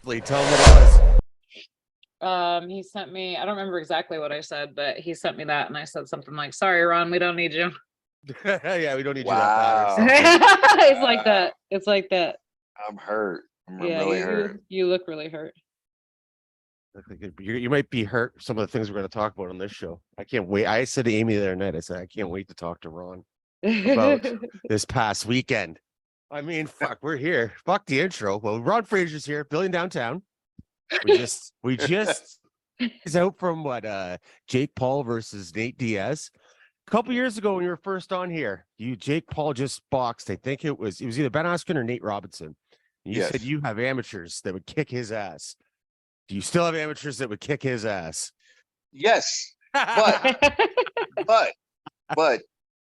Tell him what it was. He sent me, I don't remember exactly what I said, but he sent me that and I said something like, sorry, Ron, we don't need you. Yeah, we don't need you that bad. Wow. It's like that. It's like that. I'm hurt. I'm Yeah, really you hurt. you look really hurt. You might be hurt some of the things we're going to talk about on this show. I can't wait. I said to Amy the other night, I said, I can't wait to talk to Ron about this past weekend. I mean, fuck, we're here. Fuck the intro. Well, Ron Frazier's here, Billion Downtown. We just he's out from what Jake Paul versus Nate Diaz. A couple years ago when you were first on here, Jake Paul just boxed. I think it was either Ben Askren or Nate Robinson. And you Yes. said you have amateurs that would kick his ass. Do you still have amateurs that would kick his ass? Yes, but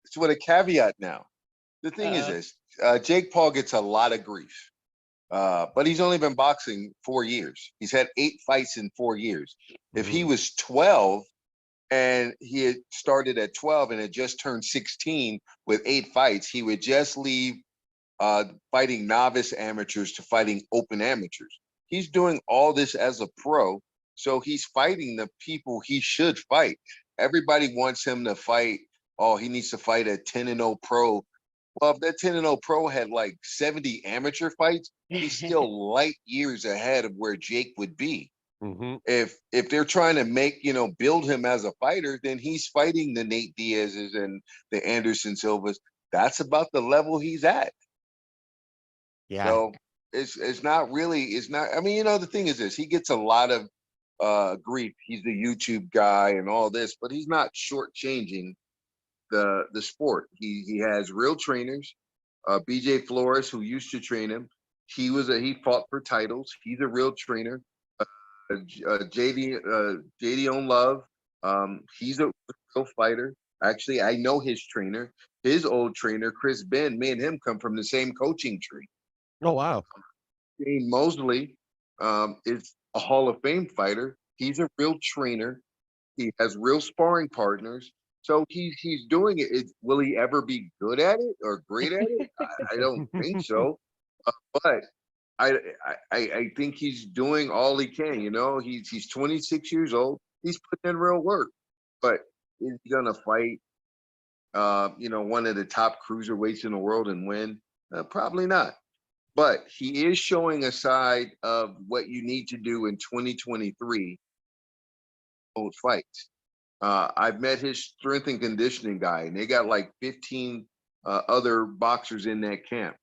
it's with a caveat now. The thing is this: Jake Paul gets a lot of grief, but he's only been boxing 4 years. He's had 8 fights in 4 years. If he was 12 and he had started at 12 and had just turned 16 with 8 fights, he would just leave fighting novice amateurs to fighting open amateurs. He's doing all this as a pro, so he's fighting the people he should fight. Everybody wants him to fight. Oh, he needs to fight a 10-0 pro. Well, if that 10-0 pro had like 70 amateur fights, he's still light years ahead of where Jake would be. If they're trying to build him as a fighter, then he's fighting the Nate Diaz's and the Anderson Silvas. That's about the level he's at. Yeah. So it's not. I mean, the thing is this: he gets a lot of grief. He's the YouTube guy and all this, but he's not shortchanging the sport. He has real trainers. BJ Flores, who used to train him, he fought for titles. He's a real trainer. JD on Love, he's a real fighter. Actually, I know his trainer. His old trainer, Chris Ben, me and him come from the same coaching tree. Oh, wow. Shane Mosley is a Hall of Fame fighter. He's a real trainer. He has real sparring partners. So he's doing it. Will he ever be good at it or great at it? I don't think so. But I think he's doing all he can. He's 26 years old. He's putting in real work. But is he gonna fight one of the top cruiserweights in the world and win? Probably not. But he is showing a side of what you need to do in 2023 old fights. I've met his strength and conditioning guy, and they got like 15 other boxers in that camp.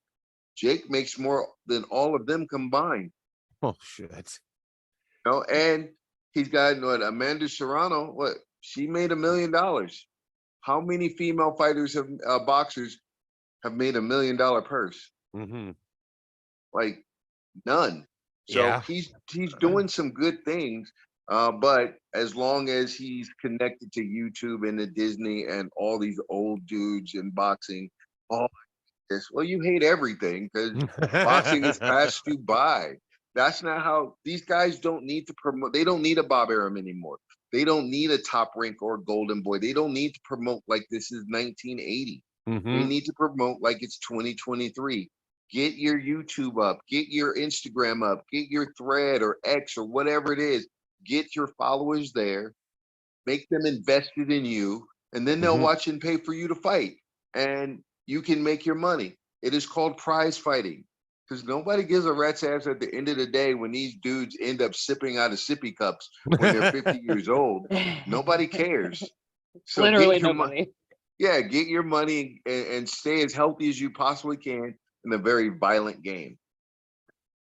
Jake makes more than all of them combined. Oh, shit. And he's got Amanda Serrano. What? She made $1 million. How many female fighters boxers have made $1 million purse? Like none. So he's doing some good things. But as long as he's connected to YouTube and to Disney and all these old dudes in boxing, all this, well, you hate everything because boxing has passed you by. That's not how these guys don't need to promote. They don't need a Bob Arum anymore. They don't need a Top Rank or Golden Boy. They don't need to promote like this is 1980. They need to promote like it's 2023. Get your YouTube up, get your Instagram up, get your Thread or X or whatever it is. Get your followers there, make them invested in you, and then they'll watch and pay for you to fight. And you can make your money. It is called prize fighting because nobody gives a rat's ass at the end of the day when these dudes end up sipping out of sippy cups when they're 50 years old. Nobody cares. So literally nobody. Get your money and stay as healthy as you possibly can in a very violent game.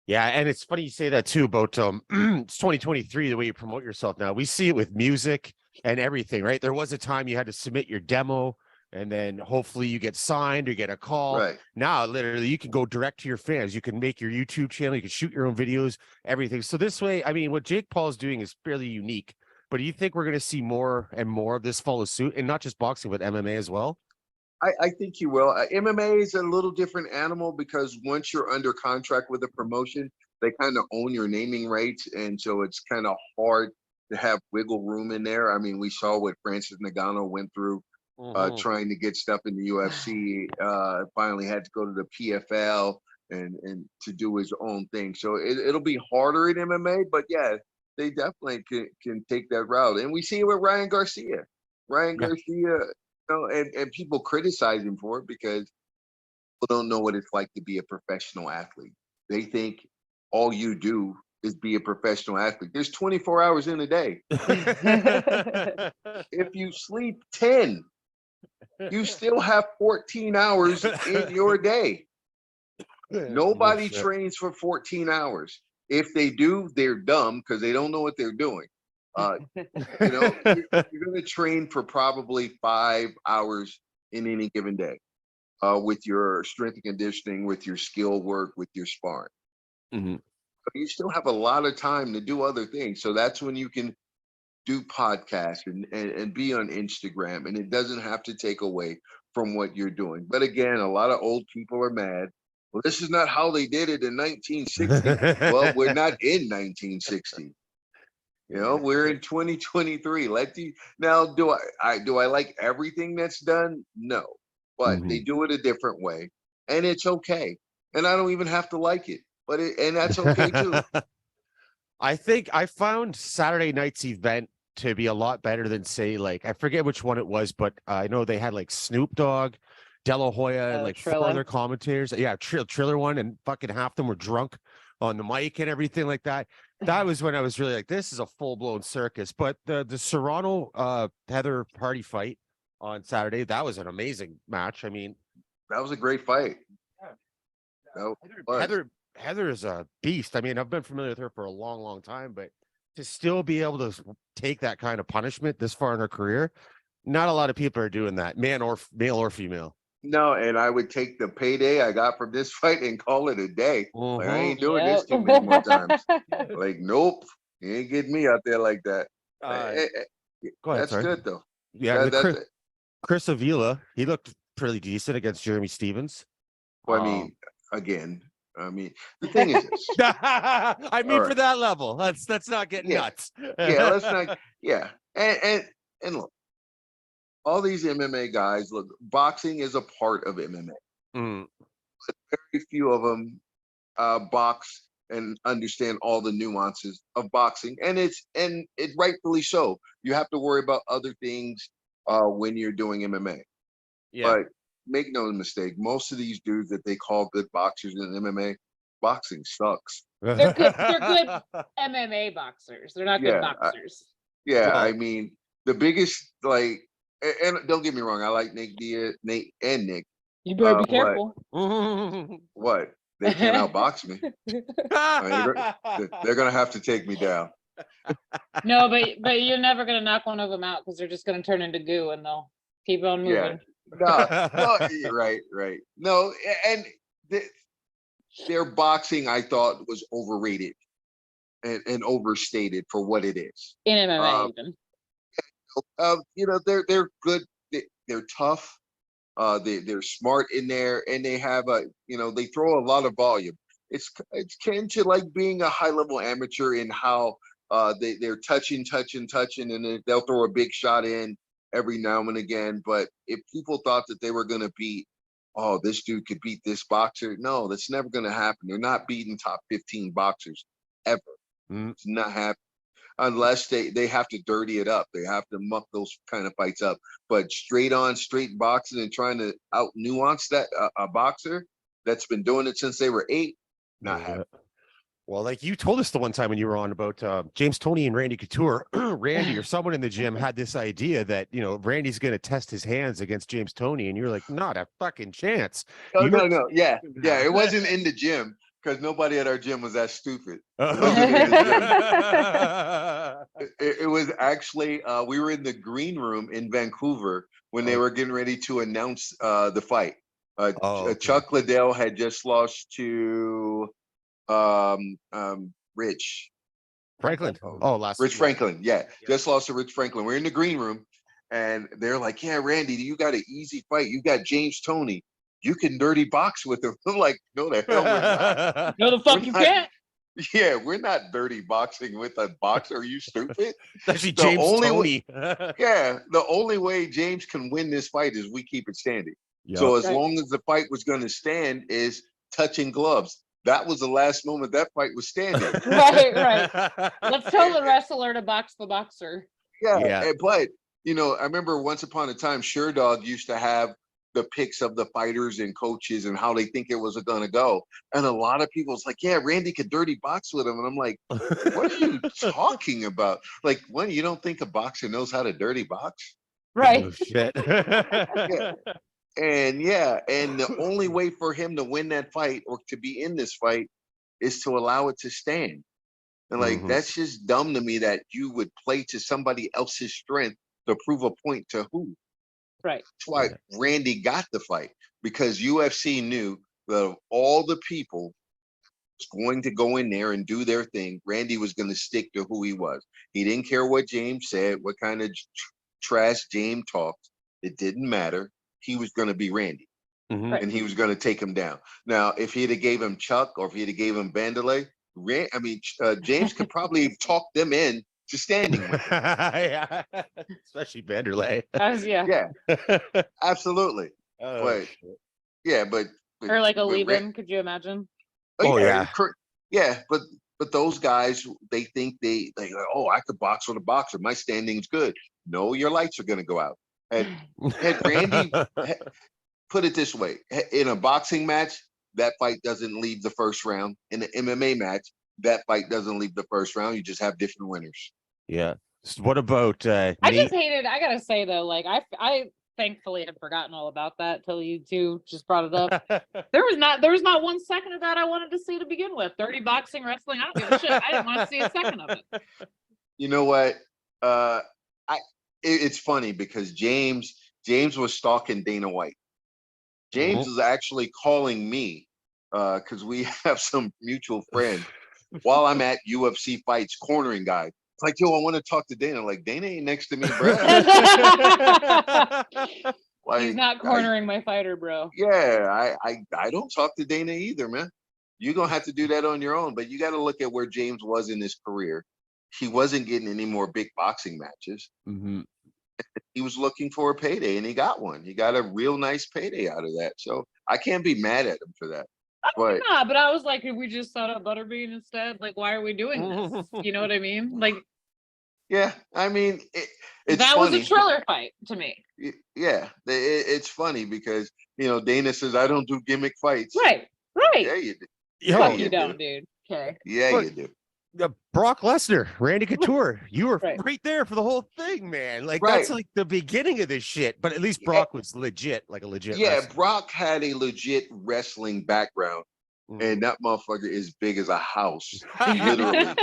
Yeah, and it's funny you say that too about it's 2023, the way you promote yourself now. We see it with music and everything, right? There was a time you had to submit your demo and then hopefully you get signed or get a call. Right. Now, literally, you can go direct to your fans. You can make your YouTube channel, you can shoot your own videos, everything. So this way, I mean, what Jake Paul is doing is fairly unique. But do you think we're going to see more and more of this follow suit, and not just boxing, but MMA as well? I think you will. MMA is a little different animal because once you're under contract with a promotion, they kind of own your naming rights. And so it's kind of hard to have wiggle room in there. I mean, we saw what Francis Ngannou went through trying to get stuff in the UFC. Finally had to go to the PFL. and to do his own thing. So it'll be harder in MMA, but yeah, they definitely can take that route. And we see it with Ryan Garcia. And people criticize him for it because people don't know what it's like to be a professional athlete. They think all you do is be a professional athlete. There's 24 hours in a day. If you sleep 10, you still have 14 hours in your day. Nobody trains for 14 hours. If they do, they're dumb because they don't know what they're doing. You're going to train for probably 5 hours in any given day with your strength and conditioning, with your skill work, with your sparring. Mm-hmm. But you still have a lot of time to do other things. So that's when you can do podcasts and be on Instagram, and it doesn't have to take away from what you're doing. But again, a lot of old people are mad. Well, this is not how they did it in 1960. Well, we're not in 1960. We're in 2023. Now, do I like everything that's done? No, but they do it a different way, and it's okay. And I don't even have to like it, and that's okay too. I think I found Saturday night's event to be a lot better than, say, like, I forget which one it was, but I know they had like Snoop Dogg, De La Hoya, and like Triller. 4 other commentators. Yeah, Triller one, and fucking half them were drunk on the mic and everything like that. That was when I was really like, this is a full-blown circus. But the Serrano Heather Hardy fight on Saturday, that was an amazing match. I mean, that was a great fight. Heather is a beast. I mean, I've been familiar with her for a long, long time, but to still be able to take that kind of punishment this far in her career, not a lot of people are doing that, male or female. No, and I would take the payday I got from this fight and call it a day. Like, I ain't doing this too many more times. Like, nope, you ain't getting me out there like that. Go ahead, that's sorry. good though. Yeah, Chris Avila, he looked pretty decent against Jeremy Stevens. Well, I mean, the thing is this. I mean, for that level, let's not get nuts. Let's not. Yeah, and look, all these MMA guys. Look, boxing is a part of MMA. But very few of them box and understand all the nuances of boxing, and it's rightfully so. You have to worry about other things when you're doing MMA. Yeah. But make no mistake, most of these dudes that they call good boxers in MMA, boxing sucks. They're good MMA boxers. They're not good boxers. I mean, the biggest, like, and don't get me wrong, I like Nick. You better be careful. What? They can't outbox me. They're gonna have to take me down. No, but you're never gonna knock one of them out because they're just gonna turn into goo and they'll keep on moving. Yeah. No, right. No, and their boxing, I thought, was overrated and overstated for what it is. In MMA, even. They're good. They're tough. They're smart in there, and they have they throw a lot of volume. It's kind of like being a high-level amateur in how they're touching, and then they'll throw a big shot in every now and again. But if people thought that they were going to beat, this dude could beat this boxer, no, that's never going to happen. They're not beating top 15 boxers ever. It's not happening unless they have to dirty it up. They have to muck those kind of fights up. But straight boxing and trying to out nuance that a boxer that's been doing it since they were 8, not happening. Well, like you told us the one time when you were on about James Toney and Randy Couture, Randy or someone in the gym had this idea that, Randy's going to test his hands against James Toney. And you're like, not a fucking chance. No. Yeah. It wasn't in the gym because nobody at our gym was that stupid. It was actually, we were in the green room in Vancouver when they were getting ready to announce the fight. Chuck Liddell had just lost to Rich Franklin. Rich Franklin. Just lost to Rich Franklin. We're in the green room and they're like, yeah, Randy, you got an easy fight. You got James Toney. You can dirty box with him. I'm like, no, the hell we're not. No, the fuck you can't. Yeah, we're not dirty boxing with a boxer. Are you stupid? Actually, James Toney. The only way James can win this fight is we keep it standing. Yep. So as long as the fight was going to stand is touching gloves. That was the last moment that fight was standing. Right. Let's tell the wrestler to box the boxer. Yeah. But, I remember once upon a time, Sure Dog used to have the pics of the fighters and coaches and how they think it was going to go. And a lot of people was like, yeah, Randy could dirty box with him. And I'm like, what are you talking about? Like, when you don't think a boxer knows how to dirty box? Right. Oh, shit. And the only way for him to win that fight or to be in this fight is to allow it to stand. And like, that's just dumb to me that you would play to somebody else's strength to prove a point to who. Right. That's why Randy got the fight, because UFC knew that of all the people going to go in there and do their thing, Randy was going to stick to who he was. He didn't care what James said, what kind of trash James talked. It didn't matter. He was going to be Randy, and he was going to take him down. Now, if he'd have gave him Chuck or if he'd have gave him Vanderlei, James could probably have talked them in to standing with him. Yeah, especially Vanderlei. Yeah, absolutely. Oh, but or like a leave-in, could you imagine? But those guys, they think they like, oh, I could box with a boxer. My standing's good. No, your lights are going to go out. Had Randy put it this way, in a boxing match, that fight doesn't leave the first round. In an MMA match, that fight doesn't leave the first round. You just have different winners. Yeah. So what about I just hated, I gotta say though, like I thankfully had forgotten all about that till you two just brought it up. There was not 1 second of that I wanted to see to begin with. Dirty boxing, wrestling, I don't give a shit. I didn't want to see a second of it. You know what? It's funny because James was stalking Dana White. James is actually calling me because we have some mutual friends while I'm at UFC fights, cornering guys. It's like, yo, I want to talk to Dana. Like, Dana ain't next to me, bro. Like, he's not cornering my fighter, bro. Yeah, I don't talk to Dana either, man. You're gonna have to do that on your own. But you got to look at where James was in his career. He wasn't getting any more big boxing matches. He was looking for a payday, and he got one. He got a real nice payday out of that. So I can't be mad at him for that. But but I was like, if we just set up Butterbean instead, like, why are we doing this? You know what I mean? Like, yeah, I mean, it's that funny. was a thriller fight to me. Yeah, it's funny because Dana says I don't do gimmick fights. Right. Yeah, you do. Yeah, you don't, dude. Okay. Yeah, Look, you do. Brock Lesnar, Randy Couture, you were right there for the whole thing, man. Like that's like the beginning of this shit. But at least Brock was legit, like a legit. Yeah, wrestler. Brock had a legit wrestling background, and that motherfucker is big as a house, literally.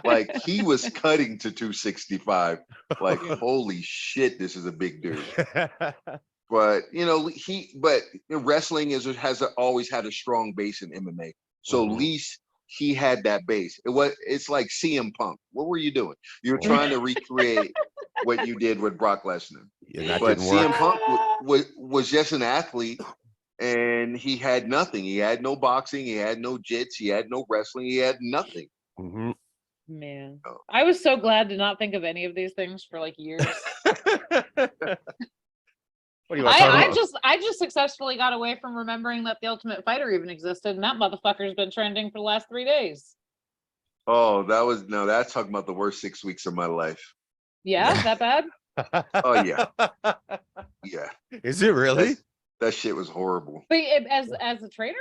Like he was cutting to 265. Like holy shit, this is a big dude. But wrestling has always had a strong base in MMA. So at least he had that base. It's like CM Punk. What were you doing? You're trying to recreate what you did with Brock Lesnar. Yeah, but CM Punk was just an athlete, and he had nothing. He had no boxing. He had no jits. He had no wrestling. He had nothing. Man, I was so glad to not think of any of these things for like years. What do you want to talk about? I just successfully got away from remembering that the Ultimate Fighter even existed, and that motherfucker's been trending for the last 3 days. Oh, that's talking about the worst 6 weeks of my life. Yeah, that bad? Oh yeah, yeah. Is it really? That shit was horrible. But as a trainer?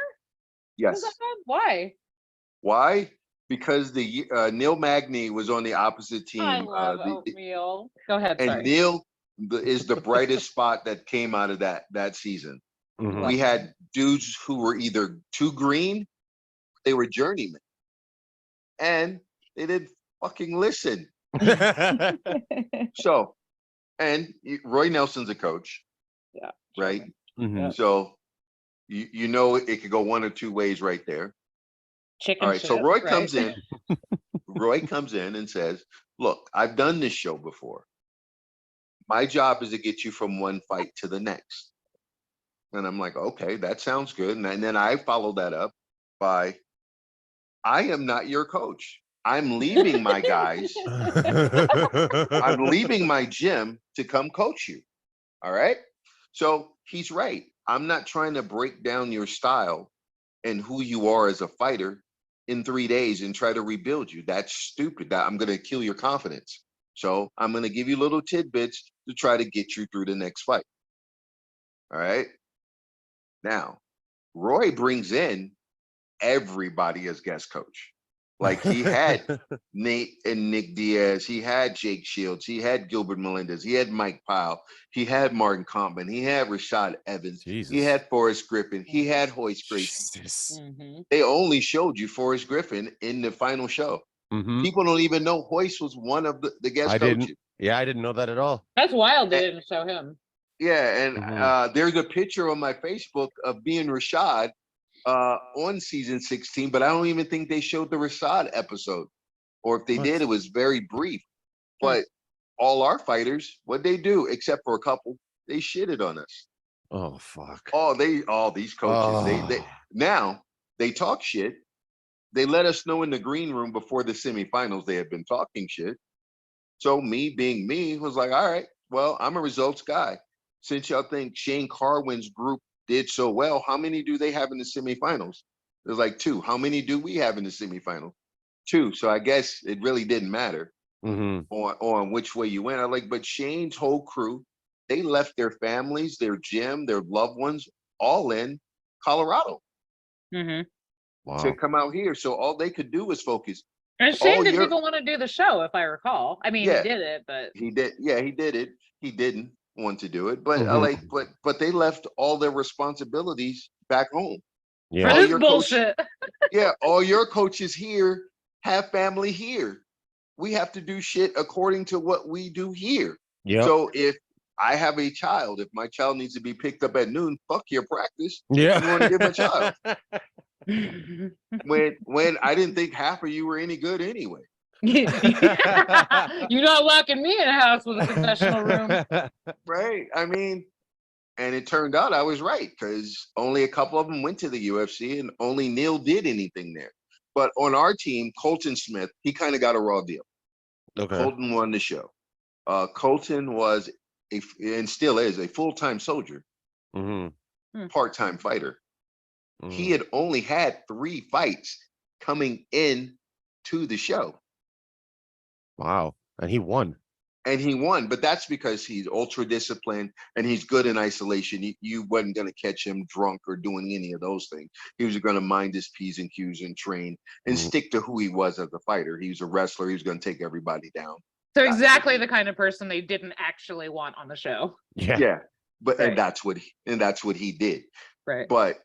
Yes. Was that bad? Why? Why? Because the Neil Magny was on the opposite team. I love oatmeal. Go ahead. And sorry. Neil is the brightest spot that came out of that season. We had dudes who were either too green, they were journeymen, and they didn't fucking listen. So, and Roy Nelson's a coach, right? So it could go one or two ways right there. Chicken All right, shit, so Roy comes in. Roy comes in and says, "Look, I've done this show before. My job is to get you from one fight to the next." And I'm like, okay, that sounds good. And then I followed that up by, I am not your coach. I'm leaving my guys. I'm leaving my gym to come coach you. All right. So he's right. I'm not trying to break down your style. and who you are as a fighter in 3 days and try to rebuild you. That's stupid. I'm going to kill your confidence. So I'm going to give you little tidbits to try to get you through the next fight. All right. Now, Roy brings in everybody as guest coach. Like he had Nate and Nick Diaz, he had Jake Shields, he had Gilbert Melendez, he had Mike Pyle, he had Martin Compton, he had Rashad Evans, Jesus. he had Forrest Griffin, he had Hoist Gracie. They only showed you Forrest Griffin in the final show. People don't even know Hoist was one of the guest coaches. Yeah, I didn't know that at all. That's wild they didn't show him. Yeah, and there's a picture on my Facebook of me and Rashad on season 16, but I don't even think they showed the Rashad episode. Or if they did, it was very brief. But all our fighters, what they do, except for a couple, they shitted on us. Oh fuck. These coaches, they now they talk shit. They let us know in the green room before the semifinals they had been talking shit. So me being me was like, all right, well, I'm a results guy. Since y'all think Shane Carwin's group did so well, how many do they have in the semifinals? There's like 2. How many do we have in the semifinals? 2. So I guess it really didn't matter on which way you went. I like, but Shane's whole crew, they left their families, their gym, their loved ones, all in Colorado to come out here. So all they could do was focus. And Shane didn't even want to do the show, if I recall. I mean, he did it, but he did. Yeah, he did it. He didn't want to do it, but but they left all their responsibilities back home. Yeah, for this bullshit. All your coaches here have family here. We have to do shit according to what we do here. Yeah. So if I have a child, if my child needs to be picked up at noon, fuck your practice. Yeah, I'm going to get my child. when I didn't think half of you were any good anyway. You're not locking me in a house with a confessional room. Right. I mean, and it turned out I was right, because only a couple of them went to the UFC and only Neil did anything there. But on our team, Colton Smith, he kind of got a raw deal. Okay. Colton won the show. Colton was and still is a full-time soldier, part-time fighter. He had only had 3 fights coming in to the show. Wow. And he won. But that's because he's ultra disciplined and he's good in isolation. You wasn't going to catch him drunk or doing any of those things. He was going to mind his P's and Q's and train and stick to who he was as a fighter. He was a wrestler. He was going to take everybody down. So exactly the kind of person they didn't actually want on the show. Yeah. But and that's what he did. Right. But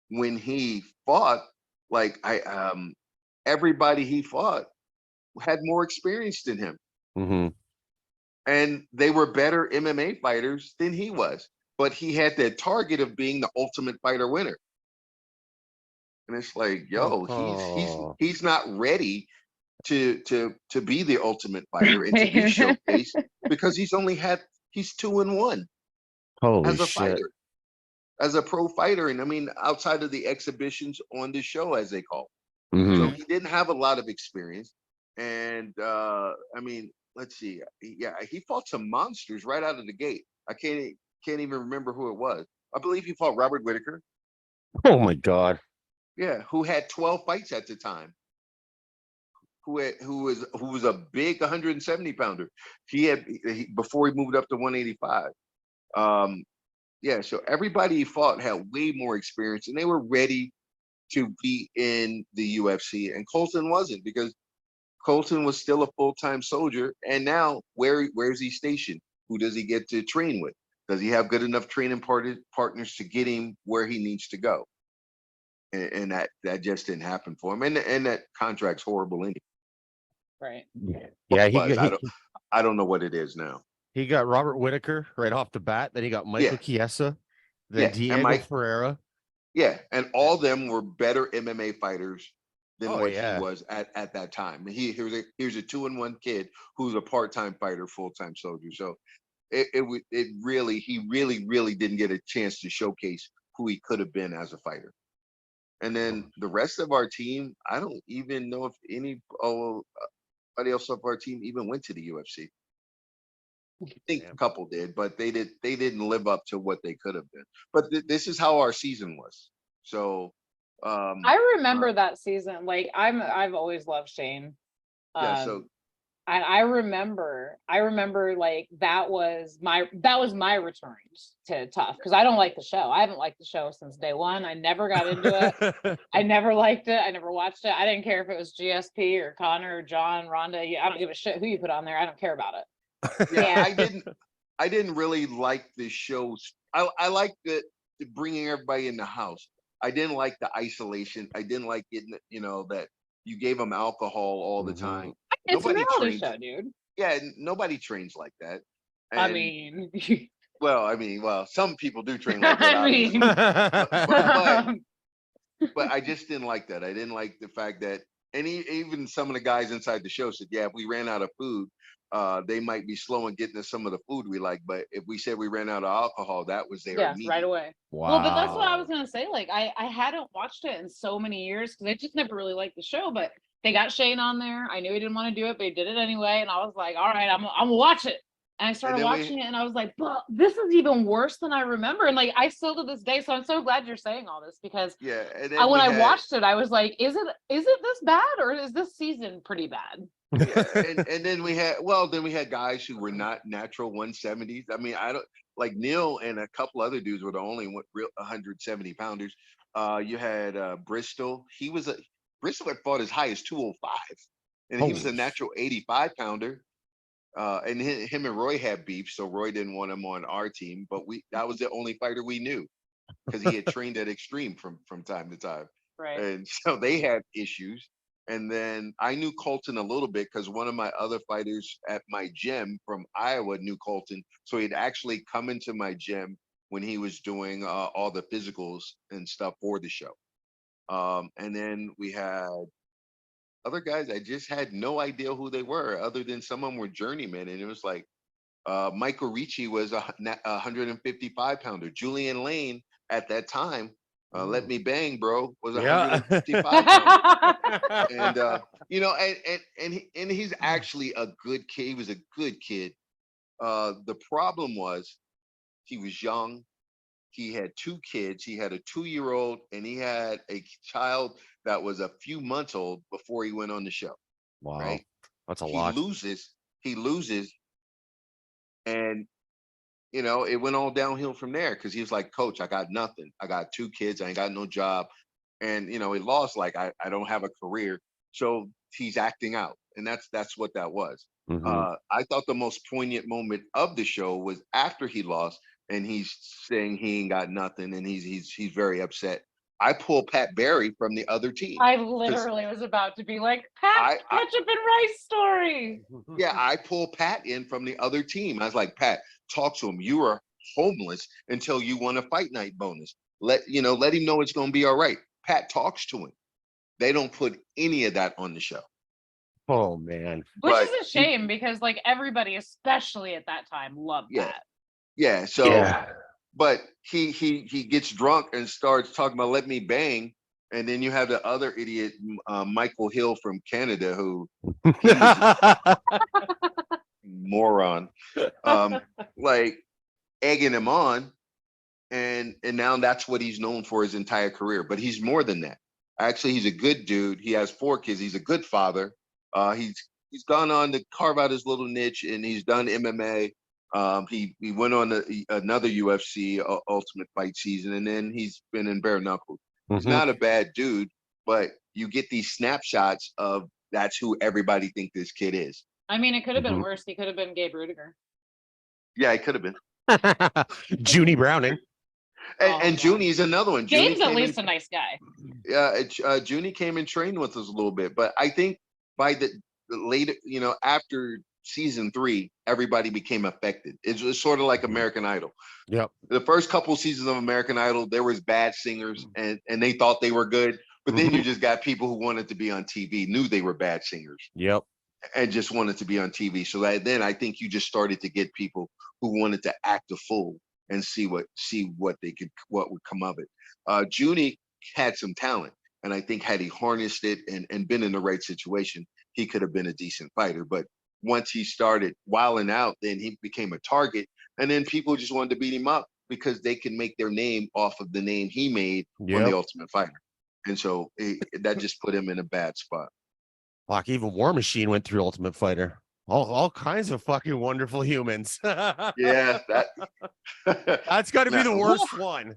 when he fought, like everybody he fought had more experience than him. And they were better MMA fighters than he was. But he had that target of being the ultimate fighter winner. And it's like, he's not ready to be the ultimate fighter and to be showcased because he's 2-1 as a fighter, as a pro fighter. And I mean, outside of the exhibitions on the show, as they call it. So he didn't have a lot of experience. And I mean, let's see. He fought some monsters right out of the gate. I can't even remember who it was. I believe he fought Robert Whitaker. Oh my God. Yeah, who had 12 fights at the time. Who was a big 170 pounder. Before he moved up to 185. So everybody he fought had way more experience and they were ready to be in the UFC. And Colton wasn't, because Colton was still a full-time soldier. And now where's he stationed? Who does he get to train with? Does he have good enough training partners to get him where he needs to go? And that just didn't happen for him. And that contract's horrible anyway. Right. Yeah. I don't know what it is now. He got Robert Whitaker right off the bat. Then he got Michael Chiesa. Then Diego Ferreira. Yeah. And all of them were better MMA fighters than he was at that time. He was a 2-1 kid who's a part-time fighter, full-time soldier. So he really didn't get a chance to showcase who he could have been as a fighter. And then the rest of our team, I don't even know if anybody else of our team even went to the UFC. I think a couple did, but they didn't live up to what they could have been. But this is how our season was. So I remember that season. Like I've always loved Shane. Yeah, so And I remember like that was my return to Tough, because I don't like the show. I haven't liked the show since day one. I never got into it. I never liked it. I never watched it. I didn't care if it was GSP or Connor or John, Rhonda. I don't give a shit who you put on there. I don't care about it. yeah, I didn't really like the shows. I liked the bringing everybody in the house. I didn't like the isolation. I didn't like getting, that you gave them alcohol all the time. It's a Nobody reality trains. show, dude. Yeah, nobody trains like that. I And, mean, well, some people do train like that. I mean, but I just didn't like that. I didn't like the fact that, and even some of the guys inside the show said, yeah, if we ran out of food, they might be slow in getting us some of the food we like. But if we said we ran out of alcohol, that was there. yes, right away. Wow. Well, but that's what I was gonna say. Like, I hadn't watched it in so many years because I just never really liked the show. But they got Shane on there. I knew he didn't want to do it, but he did it anyway. And I was like, all right, I'm gonna watch it. And I started watching it, and I was like, but this is even worse than I remember. And like, I still to this day. So I'm so glad you're saying all this, because when I watched it, I was like, is it this bad, or is this season pretty bad? Yeah, and then we had guys who were not natural 170s. I mean, I don't like Neil and a couple other dudes were the only real 170 pounders. You had Bristol. Bristol had fought as high as 205, and he was a natural 85 pounder. And him and Roy had beef, so Roy didn't want him on our team. But that was the only fighter we knew, because he had trained at Extreme from time to time. Right. And so they had issues. And then I knew Colton a little bit because one of my other fighters at my gym from Iowa knew Colton. So he'd actually come into my gym when he was doing all the physicals and stuff for the show. And then we had other guys. I just had no idea who they were, other than some of them were journeymen. And it was like Michael Ricci was a 155 pounder. Julian Lane at that time, Let Me Bang, bro, was 155 pounder. And he's actually a good kid. He was a good kid. The problem was he was young. He had 2 kids. He had a 2-year-old, and he had a child that was a few months old before he went on the show. Wow, right? that's a lot. He loses, and it went all downhill from there, because he was like, Coach, I got nothing. I got 2 kids. I ain't got no job. And he lost, like, I don't have a career. So he's acting out, and that's what that was. I thought the most poignant moment of the show was after he lost, and he's saying he ain't got nothing, and he's very upset. I pulled Pat Barry from the other team. I literally was about to be like, Pat's ketchup and rice story. Yeah, I pulled Pat in from the other team. I was like, Pat, talk to him. You are homeless until you won a fight night bonus. Let him know it's going to be all right. Pat talks to him. They don't put any of that on the show. Oh man, which is a shame, because like everybody, especially at that time, loved that. Yeah. So, but he gets drunk and starts talking about Let Me Bang, and then you have the other idiot, Michael Hill from Canada, who moron, like egging him on, and now that's what he's known for his entire career. But he's more than that. Actually, he's a good dude. He has 4 kids. He's a good father. He's gone on to carve out his little niche, and he's done MMA. He went on another UFC Ultimate Fight season, and then he's been in bare knuckles. He's not a bad dude, but you get these snapshots of that's who everybody think this kid is. I mean, it could have been worse. He could have been Gabe Rudiger. Yeah, it could have been. Junie Browning. And Junie's another one. Gabe's at least a nice guy. Yeah, Junie came and trained with us a little bit, but I think by the later, after season 3, everybody became affected. It was sort of like American Idol. Yep. The first couple seasons of American Idol, there was bad singers, and they thought they were good, but then you just got people who wanted to be on TV, knew they were bad singers. Yep. And just wanted to be on TV. So then I think you just started to get people who wanted to act a fool and see what would come of it. Junie had some talent, and I think had he harnessed it and been in the right situation, he could have been a decent fighter. But once he started wilding out, then he became a target, and then people just wanted to beat him up because they can make their name off of the name he made on The Ultimate Fighter. And so that just put him in a bad spot. Fuck, even War Machine went through Ultimate Fighter. All kinds of fucking wonderful humans. Yeah, That's got to be the worst one.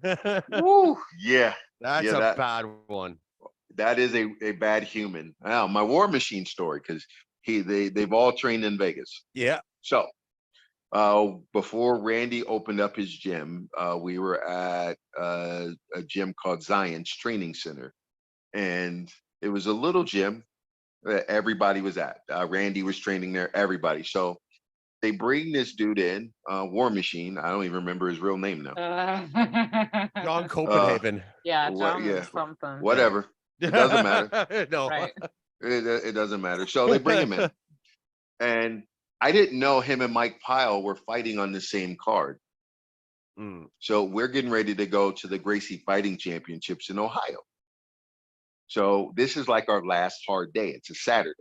Yeah, That's a bad one. that is a bad human. Now, my War Machine story, because they've all trained in Vegas. Yeah. So before Randy opened up his gym, we were at a gym called Zion's Training Center, and it was a little gym that everybody was at. Randy was training there, everybody. So they bring this dude in, War Machine. I don't even remember his real name now. John Copenhagen. Yeah, John something. Whatever. It doesn't matter. No. Right. It doesn't matter. So they bring him in. And I didn't know him and Mike Pyle were fighting on the same card. So we're getting ready to go to the Gracie Fighting Championships in Ohio. So this is like our last hard day. It's a Saturday.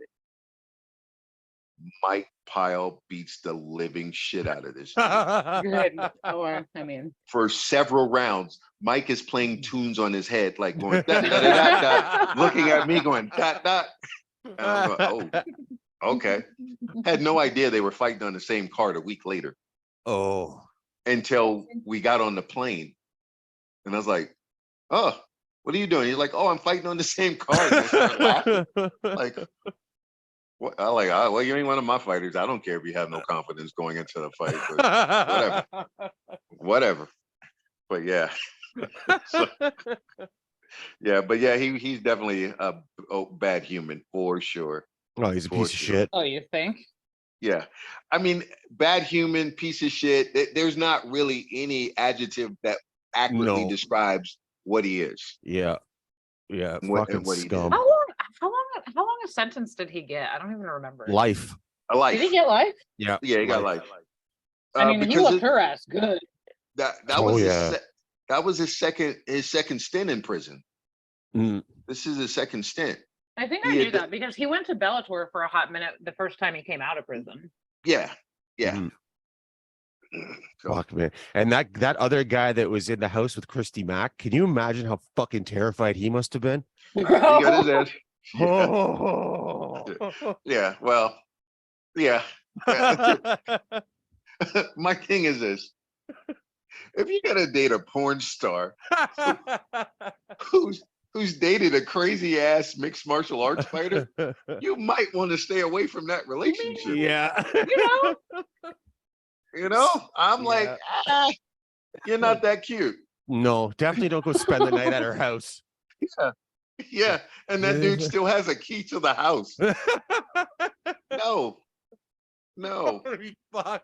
Mike Pyle beats the living shit out of this dude. Good. Or, I mean, For several rounds, Mike is playing tunes on his head, like going da, da, da, da, da, looking at me going dot dot. And I'm going, oh, okay. Had no idea they were fighting on the same card a week later. Oh. Until we got on the plane. And I was like, oh, what are you doing? He's like, oh, I'm fighting on the same card. And I started laughing. Like, what? I like, well, you ain't one of my fighters. I don't care if you have no confidence going into the fight. But whatever. But yeah. So, yeah, but yeah, he's definitely a bad human for sure. Oh, he's a piece of shit. oh, you think? Yeah. I mean, bad human, piece of shit. There's not really any adjective that accurately describes what he is. Yeah. Yeah. Fucking scum. How long a sentence did he get? I don't even remember. Life. A life. Did he get life? Yeah, he got life. I mean, he left her ass good. That was his second stint in prison. This is his second stint. I think I knew that because he went to Bellator for a hot minute the first time he came out of prison. Yeah. Fuck, man. And that other guy that was in the house with Christy Mack, can you imagine how fucking terrified he must have been? He got his ass. Oh. Yeah, well, yeah. My thing is this. If you gotta date a porn star who's dated a crazy ass mixed martial arts fighter, you might want to stay away from that relationship. Yeah. You know, I'm like, you're not that cute. No, definitely don't go spend the night at her house. Yeah. And that dude still has a key to the house. No. Holy fuck.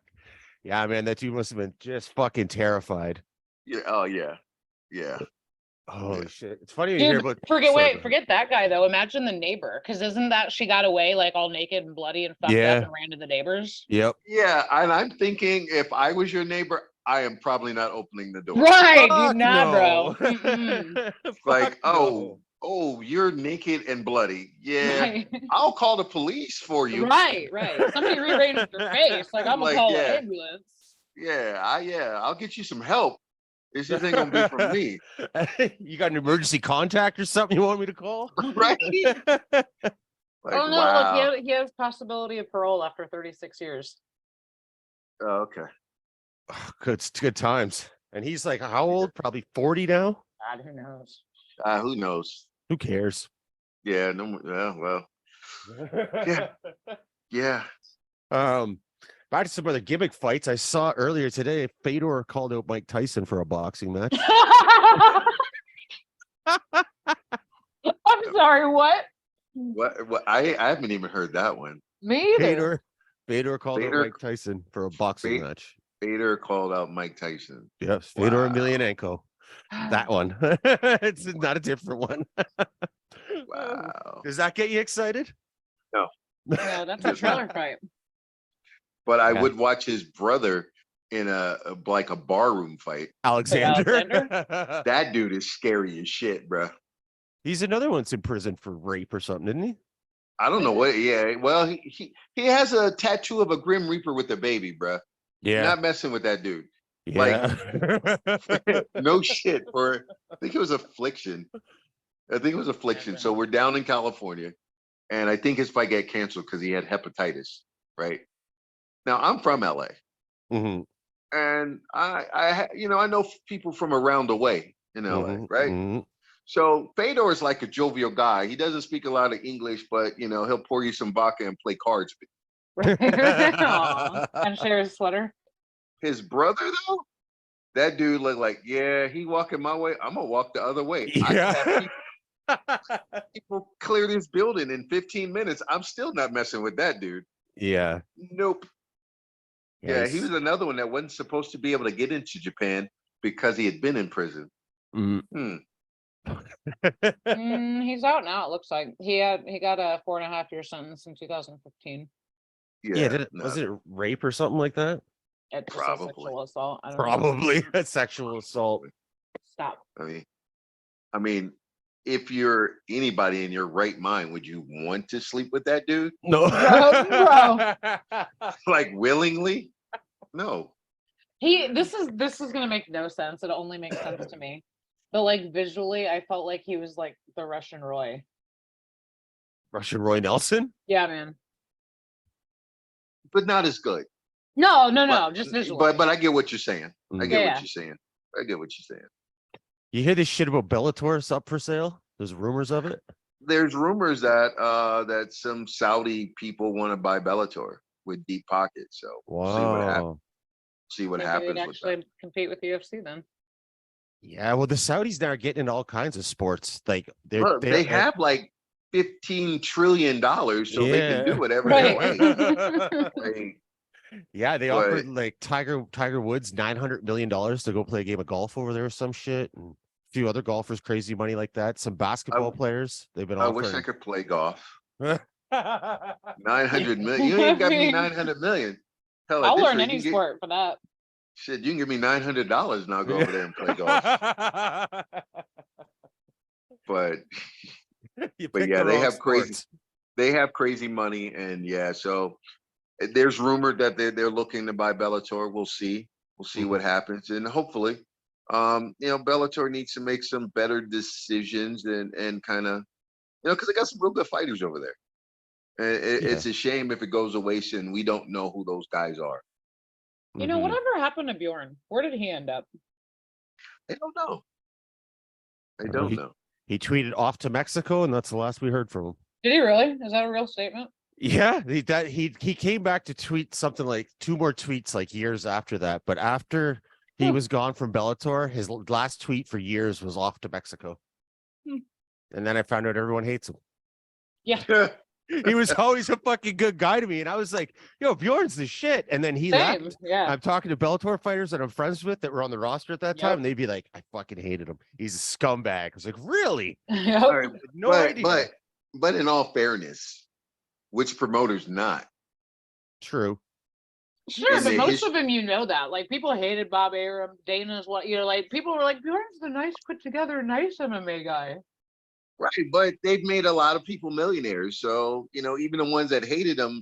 Yeah, man, that dude must have been just fucking terrified. Yeah. Oh, yeah. Oh shit! It's funny to Dude, hear about. Forget that guy though. Imagine the neighbor, because isn't that she got away like all naked and bloody and fucked up and ran to the neighbors? Yep. Yeah, and I'm thinking if I was your neighbor, I am probably not opening the door. Right, no. bro. Like, oh, you're naked and bloody. Yeah, right. I'll call the police for you. Right. Somebody rearranged your face. Like, I'm gonna call an ambulance. Yeah, I'll get you some help. This just ain't gonna be from me. You got an emergency contact or something you want me to call? Right. Like, oh no! Wow. Look, he has possibility of parole after 36 years. Oh, okay. Good times. And he's like, how old? Probably 40 now. God, who knows? Who knows? Who cares? Yeah. No. Well. Yeah. Back to some other gimmick fights. I saw earlier today, Fedor called out Mike Tyson for a boxing match. I'm sorry, what? What? I haven't even heard that one. Me either. Fedor called out Mike Tyson for a boxing match. Fedor called out Mike Tyson. Yes, Fedor Emelianenko. That one. It's not a different one. Wow. Does that get you excited? No. No, that's a trailer fight. But I would watch his brother in a barroom fight. Alexander. That dude is scary as shit, bro. He's another one's in prison for rape or something, isn't he? I don't know what. Yeah, well, he has a tattoo of a Grim Reaper with a baby, bro. Yeah, not messing with that dude. Yeah. Like, no shit. I think it was Affliction. I think it was affliction. So we're down in California, and I think his fight got canceled because he had hepatitis. Right now, I'm from LA, Mm-hmm. and I know people from around the way in LA, right? Mm-hmm. So Fedor is like a jovial guy. He doesn't speak a lot of English, but he'll pour you some vodka and play cards. Aw. And share his sweater. His brother, though, that dude looked like, yeah, he walking my way, I'm gonna walk the other way. I can have people clear this building in 15 minutes. I'm still not messing with that dude. Yeah. Nope. Yeah, he was another one that wasn't supposed to be able to get into Japan because he had been in prison. He's out now. It looks like he got a 4.5-year sentence in 2015. Yeah, was it rape or something like that? It's Probably sexual assault. I don't Probably know. a sexual assault. Stop. I mean, if you're anybody in your right mind, would you want to sleep with that dude? No. Bro. Like willingly? No. This is gonna make no sense. It only makes sense to me. But like visually, I felt like he was like the Russian Roy. Russian Roy Nelson? Yeah, man. But not as good. No, just visually. But I get what you're saying. I get what you're saying. You hear this shit about Bellator's up for sale? There's rumors of it. There's rumors that some Saudi people want to buy Bellator with deep pockets. So we'll see what happens. Maybe they'd actually compete with UFC then. Yeah, well, the Saudis now are getting into all kinds of sports. Like they have like $15 trillion, so they can do whatever they want. Yeah, they offered like Tiger Woods $900 million to go play a game of golf over there or some shit, and a few other golfers crazy money like that. Some basketball players they've been. I wish I could play golf. 900 million. You ain't got me 900 million. Hell, I'll learn any sport for that. Shit, you can give me $900 and I'll go over there and play golf. But yeah, they have crazy money, and so there's rumored that they're looking to buy Bellator. We'll see what happens, and hopefully, Bellator needs to make some better decisions and kind of, because they got some real good fighters over there. It's a shame if it goes away and we don't know who those guys are. Whatever happened to Bjorn? Where did he end up? I don't know. I don't know. He tweeted off to Mexico, and that's the last we heard from him. Did he really? Is that a real statement? Yeah, he came back to tweet something like 2 more tweets like years after that. But after he was gone from Bellator, his last tweet for years was off to Mexico. And then I found out everyone hates him. Yeah. He was always a fucking good guy to me. And I was like, yo, Bjorn's the shit. And then he left. Yeah. I'm talking to Bellator fighters that I'm friends with that were on the roster at that time. And they'd be like, I fucking hated him. He's a scumbag. I was like, really? All right, no idea. But in all fairness, which promoter's not? True. Sure, but most of them, that. Like, people hated Bob Arum. Dana's like, people were like, Bjorn's the nice, put together, nice MMA guy. Right, but they've made a lot of people millionaires. So, even the ones that hated them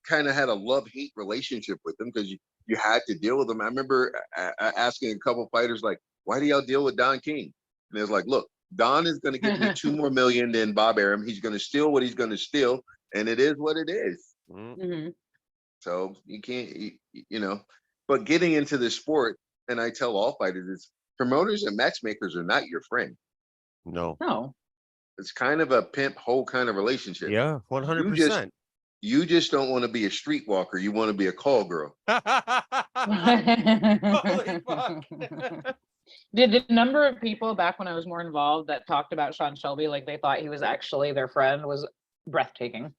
kind of had a love-hate relationship with them because you had to deal with them. I remember asking a couple fighters, like, why do y'all deal with Don King? And it was like, look, Don is going to give me 2 more million than Bob Arum. He's going to steal what he's going to steal, and it is what it is. Mm-hmm. So you can't, but getting into this sport, and I tell all fighters, is promoters and matchmakers are not your friend. No. It's kind of a pimp hoe kind of relationship. Yeah, 100%. You just don't want to be a streetwalker. You want to be a call girl. Holy fuck. Did the number of people back when I was more involved that talked about Sean Shelby like they thought he was actually their friend was breathtaking.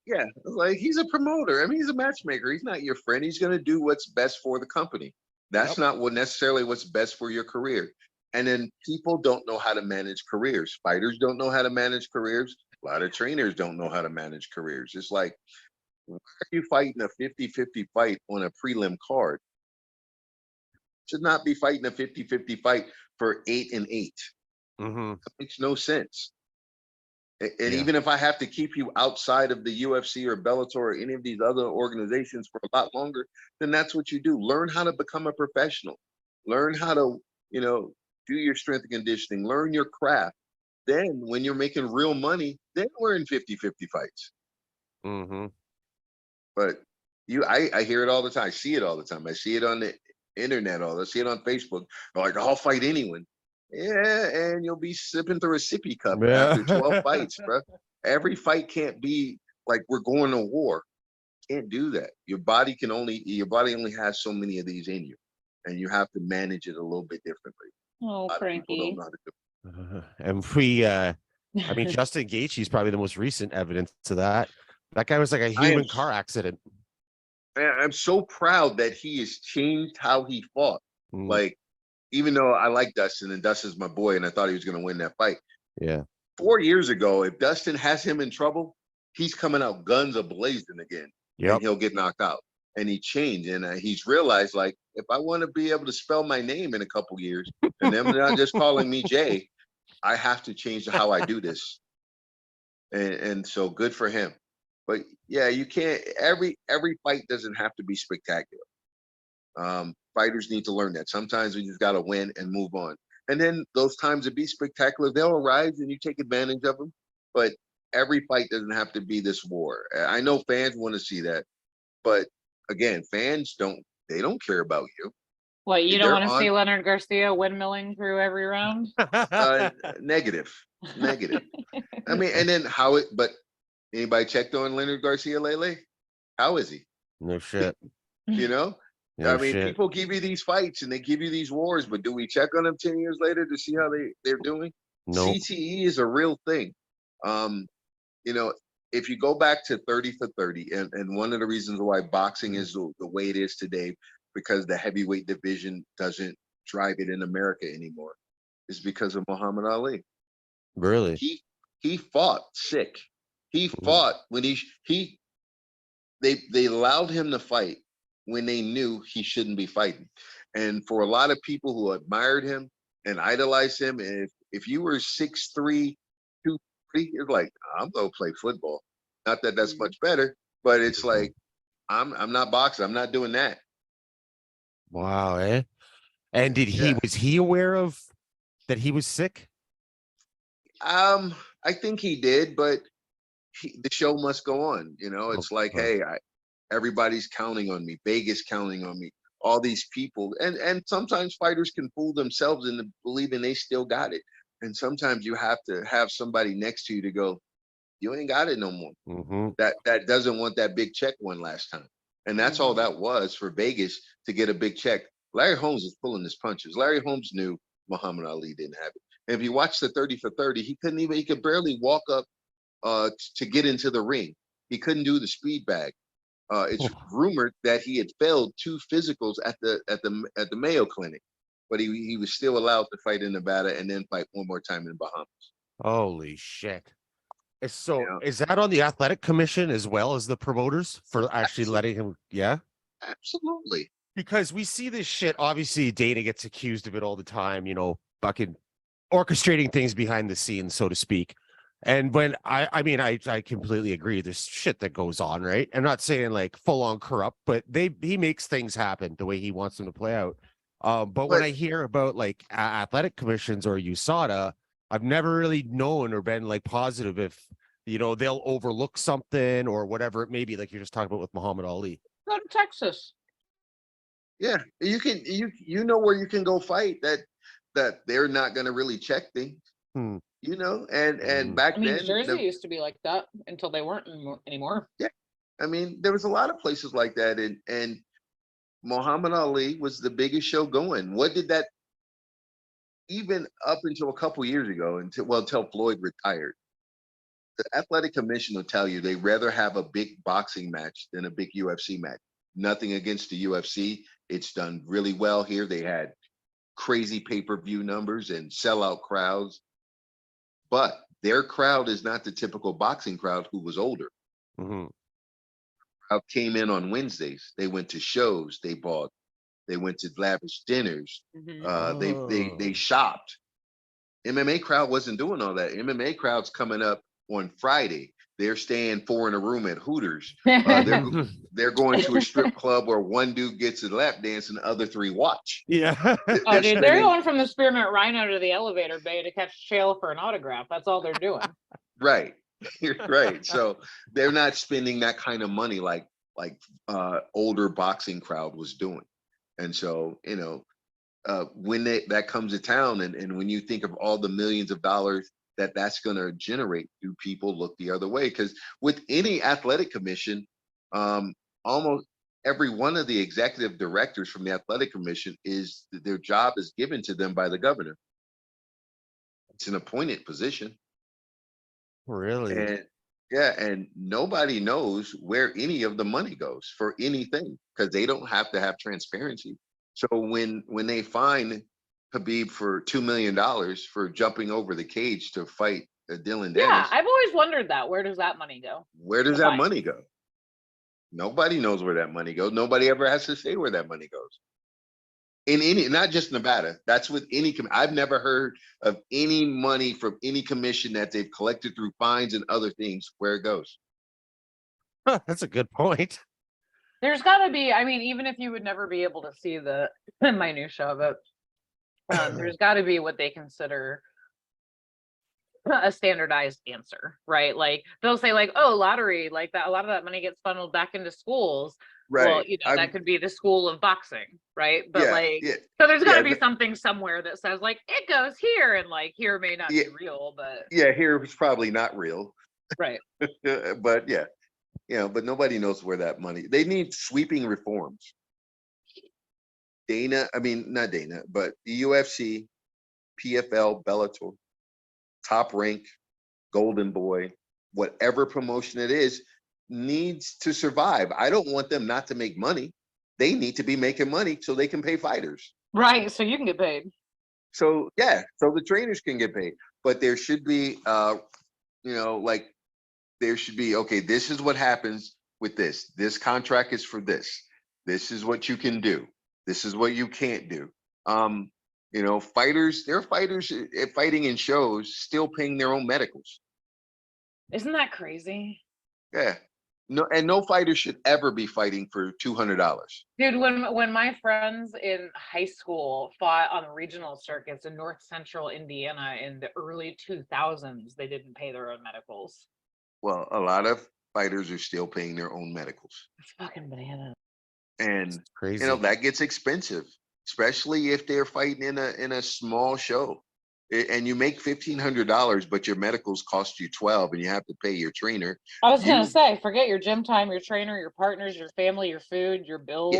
Yeah, like he's a promoter. I mean, he's a matchmaker. He's not your friend. He's going to do what's best for the company. That's not necessarily what's best for your career. And then people don't know how to manage careers. Fighters don't know how to manage careers. A lot of trainers don't know how to manage careers. It's like, why are you fighting a 50-50 fight on a prelim card? Should not be fighting a 50-50 fight for 8-8. That makes no sense. And even if I have to keep you outside of the UFC or Bellator or any of these other organizations for a lot longer, then that's what you do. Learn how to become a professional. Learn how to, do your strength and conditioning. Learn your craft. Then when you're making real money, then we're in 50-50 fights. Mm-hmm. But I hear it all the time. I see it all the time. I see it on the internet. I see it on Facebook. They're like, I'll fight anyone. Yeah, and you'll be sipping through a sippy cup after 12 fights, bro. Every fight can't be like we're going to war. Can't do that. Your body only has so many of these in you, and you have to manage it a little bit differently. Oh, A lot of people don't cranky. know how to do it. And I mean, Justin Gaethje's probably the most recent evidence to that. That guy was like a human car accident. Man, I'm so proud that he has changed how he fought. Mm. Like, even though I like Dustin and Dustin's my boy, and I thought he was going to win that fight. Yeah. 4 years ago, if Dustin has him in trouble, he's coming out guns a-blazing again. Yep. And he'll get knocked out. And he changed, and he's realized, like, if I want to be able to spell my name in a couple years, and them not just calling me Jay, I have to change how I do this. And so good for him. But yeah, you can't. Every fight doesn't have to be spectacular. Fighters need to learn that. Sometimes we just got to win and move on. And then those times to be spectacular, they'll arise and you take advantage of them. But every fight doesn't have to be this war. I know fans want to see that, but again, fans don't care about you. What, you don't They're want to see Leonard Garcia windmilling through every round? Negative. I mean, and then but anybody checked on Leonard Garcia lately? How is he? No shit. You know? No I mean, shit. people give you these fights and they give you these wars, but do we check on them 10 years later to see how they're doing? No. CTE is a real thing. You know, if you go back to 30 for 30, and one of the reasons why boxing is the way it is today, because the heavyweight division doesn't drive it in America anymore, is because of Muhammad Ali. Really? He fought sick. He fought when they allowed him to fight when they knew he shouldn't be fighting. And for a lot of people who admired him and idolized him, and if you were 6'3", 240, you're like, I'm gonna play football. Not that that's much better, but it's like I'm not boxing. I'm not doing that. Wow, eh? And was he aware of that he was sick? I think he did, but the show must go on. You know, it's like, hey, everybody's counting on me. Vegas counting on me. All these people, and sometimes fighters can fool themselves into believing they still got it. And sometimes you have to have somebody next to you to go, you ain't got it no more. Mm-hmm. That doesn't want that big check one last time. And that's all that was for Vegas to get a big check. Larry Holmes was pulling his punches. Larry Holmes knew Muhammad Ali didn't have it. And if you watch the 30 for 30, he could barely walk up to get into the ring. He couldn't do the speed bag. It's rumored that he had failed 2 physicals at the Mayo Clinic, but he was still allowed to fight in Nevada and then fight one more time in Bahamas. Holy shit! So is that on the athletic commission as well as the promoters for actually letting him? Yeah, absolutely. Because we see this shit. Obviously, Dana gets accused of it all the time. You know, fucking orchestrating things behind the scenes, so to speak. And when I mean, I completely agree. There's shit that goes on, right? I'm not saying like full on corrupt, but he makes things happen the way he wants them to play out. But when I hear about like athletic commissions or USADA, I've never really known or been like positive if, you know, they'll overlook something or whatever it may be, like you're just talking about with Muhammad Ali. Go to Texas. Yeah, you know where you can go fight that they're not going to really check things. You know, and back then, Jersey used to be like that until they weren't anymore. Yeah, I mean, there was a lot of places like that, and Muhammad Ali was the biggest show going. What did that? Even up until a couple years ago, until Floyd retired, the athletic commission will tell you they'd rather have a big boxing match than a big UFC match. Nothing against the UFC; it's done really well here. They had crazy pay-per-view numbers and sellout crowds. But their crowd is not the typical boxing crowd who was older. Mm-hmm. Crowd came in on Wednesdays. They went to shows. They went to lavish dinners. Mm-hmm. They shopped. MMA crowd wasn't doing all that. MMA crowd's coming up on Friday. they're staying 4 in a room at Hooters. They're going to a strip club where one dude gets a lap dance and the other 3 watch. Yeah. Oh, dude, they're going from the Spearmint Rhino to the elevator bay to catch Chael for an autograph. That's all they're doing. Right. You're right. So they're not spending that kind of money like older boxing crowd was doing. And so, when that comes to town, and when you think of all the millions of dollars that's going to generate, do people look the other way? Because with any athletic commission, almost every one of the executive directors from the athletic commission their job is given to them by the governor. It's an appointed position. Really? And nobody knows where any of the money goes for anything, because they don't have to have transparency. So when they fine Khabib for $2 million for jumping over the cage to fight Dylan Dennis. Yeah, I've always wondered that. Where does that money go? Where does that money go? Nobody knows where that money goes. Nobody ever has to say where that money goes. In any, not just Nevada, that's with any, I've never heard of any money from any commission that they've collected through fines and other things, where it goes. Huh, that's a good point. There's got to be, I mean, even if you would never be able to see the minutia of it, there's got to be what they consider a standardized answer, right? Like they'll say like, oh, lottery, like that, a lot of that money gets funneled back into schools. Right. Well, that could be the school of boxing, right? But so there's got to be something somewhere that says like it goes here, and like here may not be real, but here it's probably not real, right? But but nobody knows where that money. They need sweeping reforms. Not Dana, but the UFC, PFL, Bellator, Top Rank, Golden Boy, whatever promotion it is, needs to survive. I don't want them not to make money. They need to be making money so they can pay fighters. Right, so you can get paid. So so the trainers can get paid. But there should be there should be, okay, this is what happens with this. This contract is for this. This is what you can do. This is what you can't do. Fighters, there are fighters fighting in shows still paying their own medicals. Isn't that crazy? Yeah. No fighter should ever be fighting for $200. Dude, when my friends in high school fought on the regional circuits in North Central Indiana in the early 2000s, they didn't pay their own medicals. Well, a lot of fighters are still paying their own medicals. It's fucking bananas. And that's crazy. That gets expensive, especially if they're fighting in a small show. And you make $1,500, but your medicals cost you $12, and you have to pay your trainer. I was gonna say, forget your gym time, your trainer, your partners, your family, your food, your bills.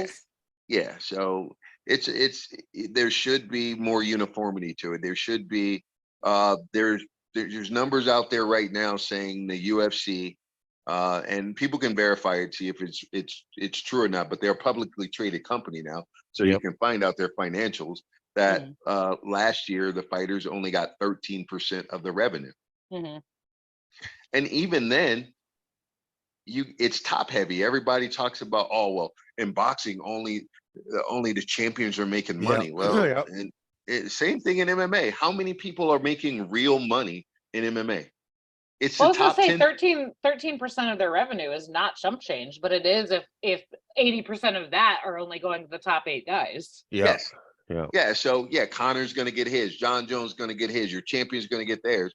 Yeah. So there should be more uniformity to it. There should be there's numbers out there right now saying the UFC, and people can verify it, see if it's true or not. But they're a publicly traded company now, so you can find out their financials. That last year the fighters only got 13% of the revenue, and even then, it's top heavy. Everybody talks about, oh well, in boxing only the champions are making money. Well, and same thing in MMA. How many people are making real money in MMA? It's the top 10. 13% of their revenue is not chump change, but it is if 80% of that are only going to the top 8 guys. Yes. Yeah. So Connor's going to get his. John Jones going to get his. Your champion's going to get theirs.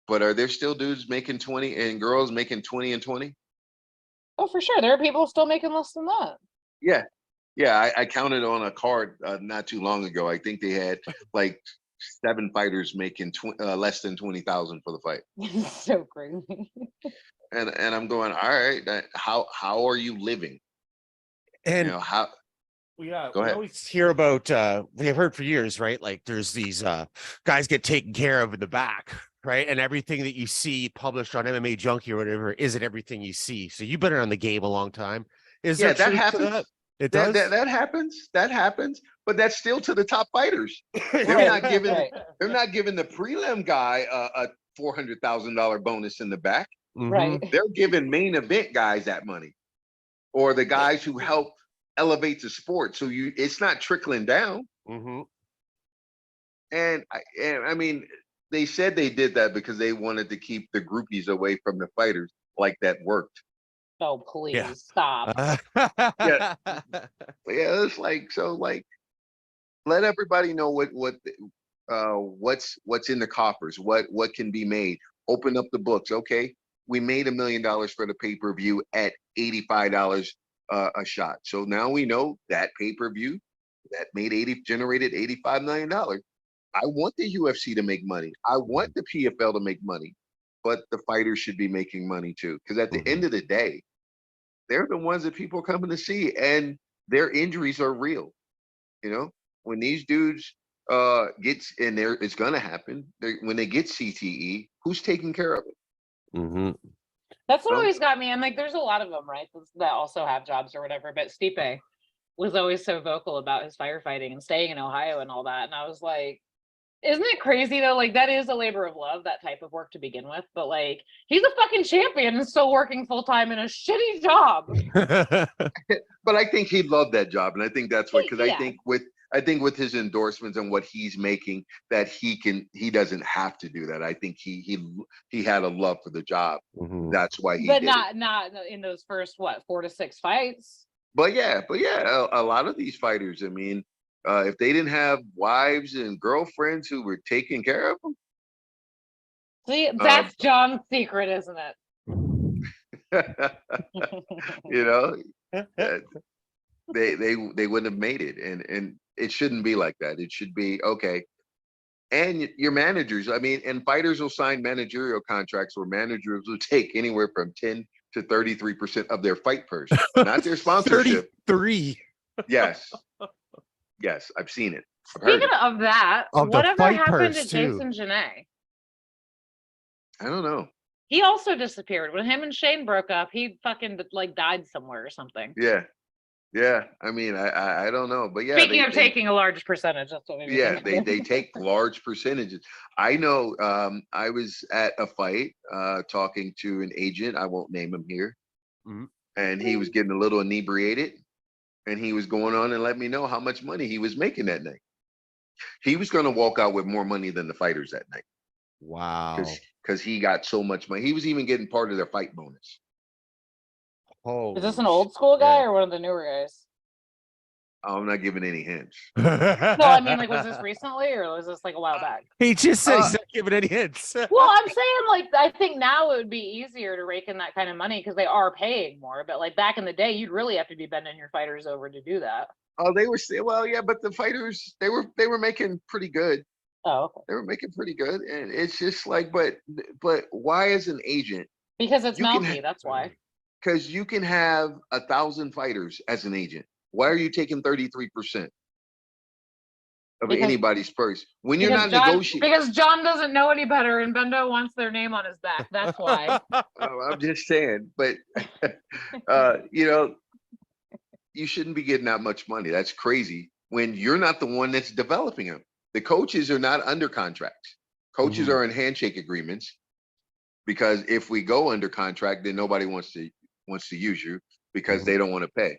But are there still dudes making 20 and girls making 20 and 20? Oh, for sure. There are people still making less than that. Yeah. I counted on a card not too long ago. I think they had like 7 fighters making less than 20,000 for the fight. So crazy. And I'm going, all right. How are you living? And how? Yeah, Go ahead. We always hear about we have heard for years, right? Like there's these guys get taken care of in the back, right? And everything that you see published on MMA Junkie or whatever isn't everything you see. So you've been around the game a long time. Is there that truth happens? to that? It does. That happens. That happens. But that's still to the top fighters. They're not giving the prelim guy a $400,000 bonus in the back. Right. They're giving main event guys that money, or the guys who help elevate the sport. So it's not trickling down. And I mean, they said they did that because they wanted to keep the groupies away from the fighters. like that worked. Oh, please Yeah. stop. Yeah. But yeah, it's like, so like, let everybody know what's in the coffers, what can be made. Open up the books. Okay, we made $1 million for the pay-per-view at $85 a shot. So now we know that pay-per-view that generated $85 million. I want the UFC to make money. I want the PFL to make money, but the fighters should be making money too. Because at the end of the day, they're the ones that people are coming to see, and their injuries are real. You know, when these dudes gets in there, it's gonna happen. When they get CTE, who's taking care of it? That's what always got me. And like, there's a lot of them, right, that also have jobs or whatever. But Stipe was always so vocal about his firefighting and staying in Ohio and all that. And I was like, isn't it crazy though? Like, that is a labor of love, that type of work to begin with. But like, he's a fucking champion and still working full time in a shitty job. But I think he'd love that job, and I think that's what, because Yeah. I think with his endorsements and what he's making, that he doesn't have to do that. I think he had a love for the job. That's why he But did not in those first 4 to 6 fights. But yeah, a lot of these fighters, I mean, if they didn't have wives and girlfriends who were taking care of them. See, that's John's secret, isn't it? You know, they wouldn't have made it, and it shouldn't be like that. It should be okay. And your managers, I mean, and fighters will sign managerial contracts where managers will take anywhere from 10 to 33% of their fight purse, not their sponsorship. 33. Yes, I've seen it. Speaking of that, whatever happened to too. Jason Janae? I don't know. He also disappeared when him and Shane broke up. He fucking like died somewhere or something. Yeah. I mean, I don't know, but yeah. Speaking of taking a large percentage, that's what we mean. Yeah, they take large percentages. I know. I was at a fight talking to an agent. I won't name him here, and he was getting a little inebriated, and he was going on and let me know how much money he was making that night. He was going to walk out with more money than the fighters that night. Wow. Because he got so much money. He was even getting part of their fight bonus. Oh, is this an old school guy or one of the newer guys? I'm not giving any hints. No, I mean, like, was this recently or was this like a while back? He just said he's not giving any hints. Well, I'm saying, like, I think now it would be easier to rake in that kind of money because they are paying more. But like back in the day, you'd really have to be bending your fighters over to do that. Oh, they were well, yeah, but the fighters they were making pretty good. Oh, okay. They were making pretty good, and it's just like, but why as an agent? Because it's mouthy. That's why. Because you can have 1,000 fighters as an agent. Why are you taking 33% of anybody's purse when you're not negotiating? Because John doesn't know any better, and Bendo wants their name on his back. That's why. I'm just saying, but you know, you shouldn't be getting that much money. That's crazy when you're not the one that's developing them. The coaches are not under contracts. Coaches are in handshake agreements, because if we go under contract, then nobody wants to use you because they don't want to pay.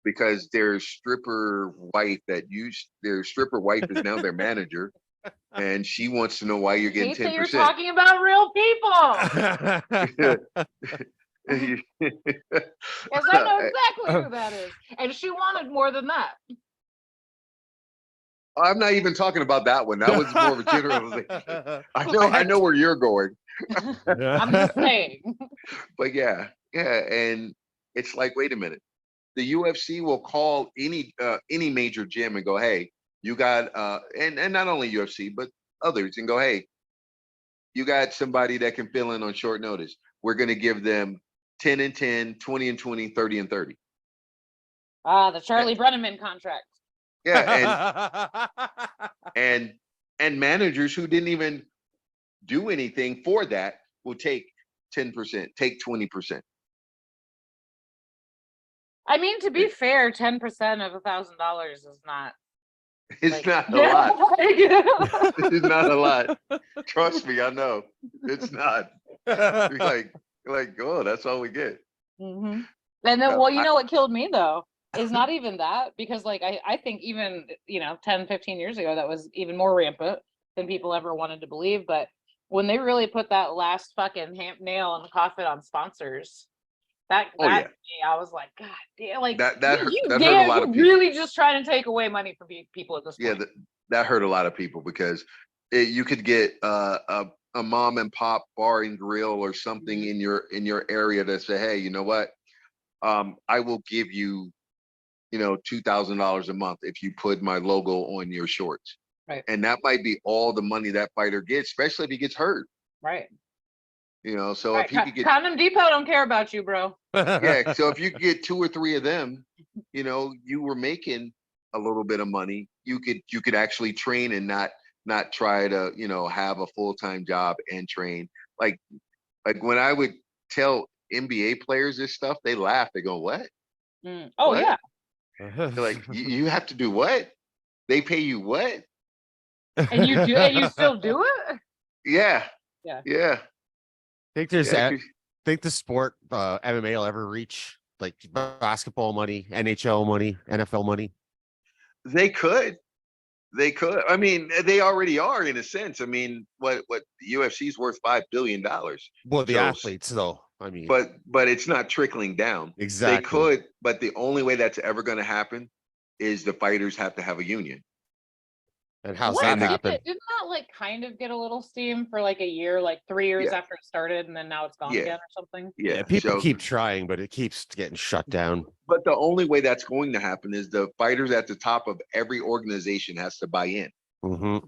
Because their stripper wife is now their manager, and she wants to know why you're getting 10%. You're talking about real people. Because I know exactly who that is, and she wanted more than that. I'm not even talking about that one. That was more of a generalization. I know where you're going. I'm just saying. But yeah, and it's like, wait a minute. The UFC will call any major gym and go, hey, you got and not only UFC but others, and go, hey, you got somebody that can fill in on short notice. We're going to give them 10 and 10, 20 and 20, 30 and 30. The Charlie Brenneman contract. Yeah, and managers who didn't even do anything for that will take 10%, take 20%. I mean, to be fair, 10% of $1,000 is not. It's not a lot. It's not a lot. Trust me, I know. It's not. You're like, oh, that's all we get. And then, well, you know what killed me though is not even that, because like I think even 10, 15 years ago that was even more rampant than people ever wanted to believe. But when they really put that last fucking nail in the coffin on sponsors, I was like, God damn, like that hurt a lot of you're people. really just trying to take away money from people at this point. Yeah, that hurt a lot of people because you could get a mom and pop bar and grill or something in your area that say, hey, you know what? I will give you, $2,000 a month if you put my logo on your shorts. Right. And that might be all the money that fighter gets, especially if he gets hurt. Right. So if he could get Condom Depot don't care about you, bro. Yeah. So if you could get 2 or 3 of them, you were making a little bit of money. You could actually train and not try to, have a full-time job and train. Like when I would tell NBA players this stuff, they laugh. They go, what? Oh, what? yeah. They're like, you have to do what? They pay you what? And you still do it? Yeah. Yeah. Yeah. Think the sport MMA will ever reach like basketball money, NHL money, NFL money? They could. I mean, they already are in a sense. I mean, what the UFC's worth $5 billion. Well, the athletes, though. I mean, but it's not trickling down. Exactly. They could, but the only way that's ever going to happen is the fighters have to have a union. And how's that happen? Didn't that like kind of get a little steam for like a year, like 3 years after it started, and then now it's gone again or something? Yeah, people keep trying, but it keeps getting shut down. But the only way that's going to happen is the fighters at the top of every organization has to buy in. Mm-hmm.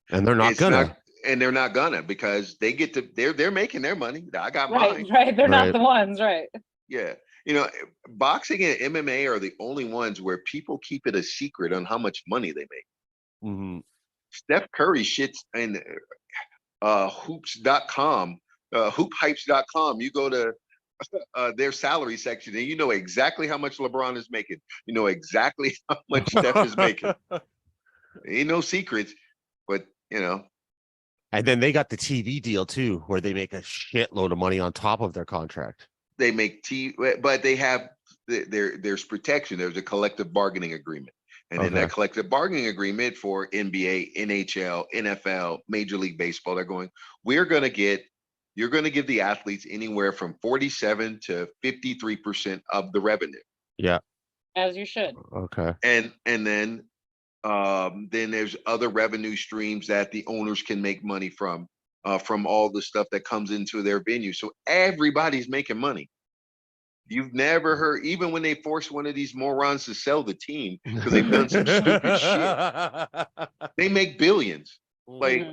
And they're not they're not gonna because they get to they're making their money. I got mine. Right. They're not the ones, right? Yeah. Boxing and MMA are the only ones where people keep it a secret on how much money they make. Mm-hmm. Steph Curry shits in hoops.com, hoophypes.com. You go to their salary section and you know exactly how much LeBron is making. You know exactly how much Steph is making. Ain't no secrets, but And then they got the TV deal too, where they make a shitload of money on top of their contract. They make but they have there's protection. There's a collective bargaining agreement. And in that collective bargaining agreement for NBA, NHL, NFL, Major League Baseball, they're going, you're going to give the athletes anywhere from 47 to 53% of the revenue. Yeah. As you should. Okay. And then there's other revenue streams that the owners can make money from all the stuff that comes into their venue. So everybody's making money. You've never heard, even when they force one of these morons to sell the team because they've done some stupid shit, they make billions. Like,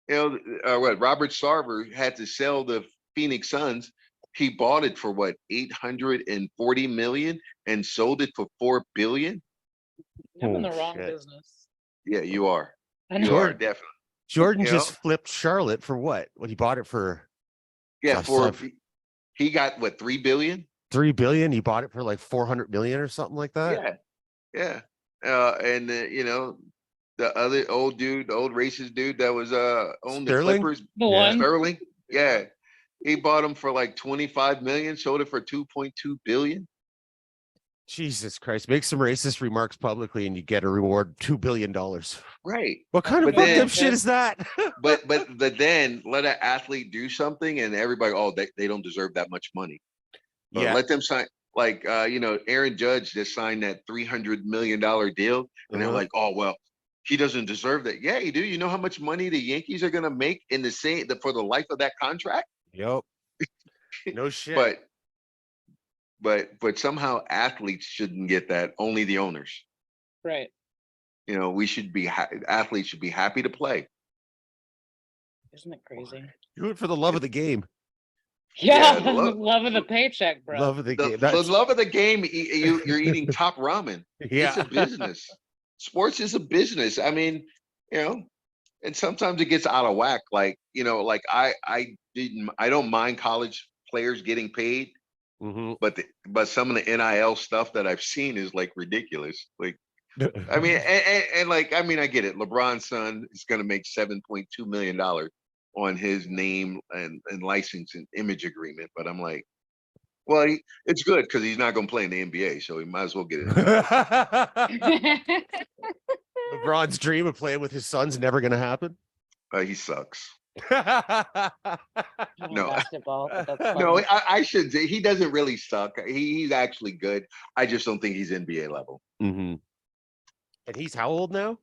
what Robert Sarver had to sell the Phoenix Suns. He bought it for what, 840 million and sold it for 4 billion. I'm in the wrong business. Yeah, you are. You are definitely. Jordan just flipped Charlotte for what? When he bought it for? Yeah, he got what, 3 billion? 3 billion. He bought it for like 400 million or something like that. Yeah. And the other old racist dude that was owned the Clippers, Sterling. Yeah, he bought him for like 25 million, sold it for 2.2 billion. Jesus Christ! Make some racist remarks publicly, and you get a reward $2 billion. Right. What kind of fucked up shit is that? but then let an athlete do something, and everybody, they don't deserve that much money. But let them sign. Like Aaron Judge just signed that $300 million deal, and they're like, oh well, he doesn't deserve that. Yeah, you do. You know how much money the Yankees are gonna make in for the life of that contract? Yep. No shit. But somehow athletes shouldn't get that. Only the owners. Right. We should be athletes should be happy to play. Isn't it crazy? Do it for the love of the game. Yeah, love of the paycheck, bro. Love of the game. The love of the game. You're eating top ramen. Yeah, it's a business. Sports is a business. I mean, and sometimes it gets out of whack. Like I don't mind college players getting paid. Mm-hmm. But some of the NIL stuff that I've seen is like ridiculous. Like, I mean, I get it. LeBron's son is going to make $7.2 million on his name and license and image agreement. But I'm like, well, it's good because he's not going to play in the NBA, so he might as well get it. LeBron's dream of playing with his son's never going to happen. He sucks. No. Basketball. But that's No, funny. I should say he doesn't really suck. He's actually good. I just don't think he's NBA level. And he's how old now?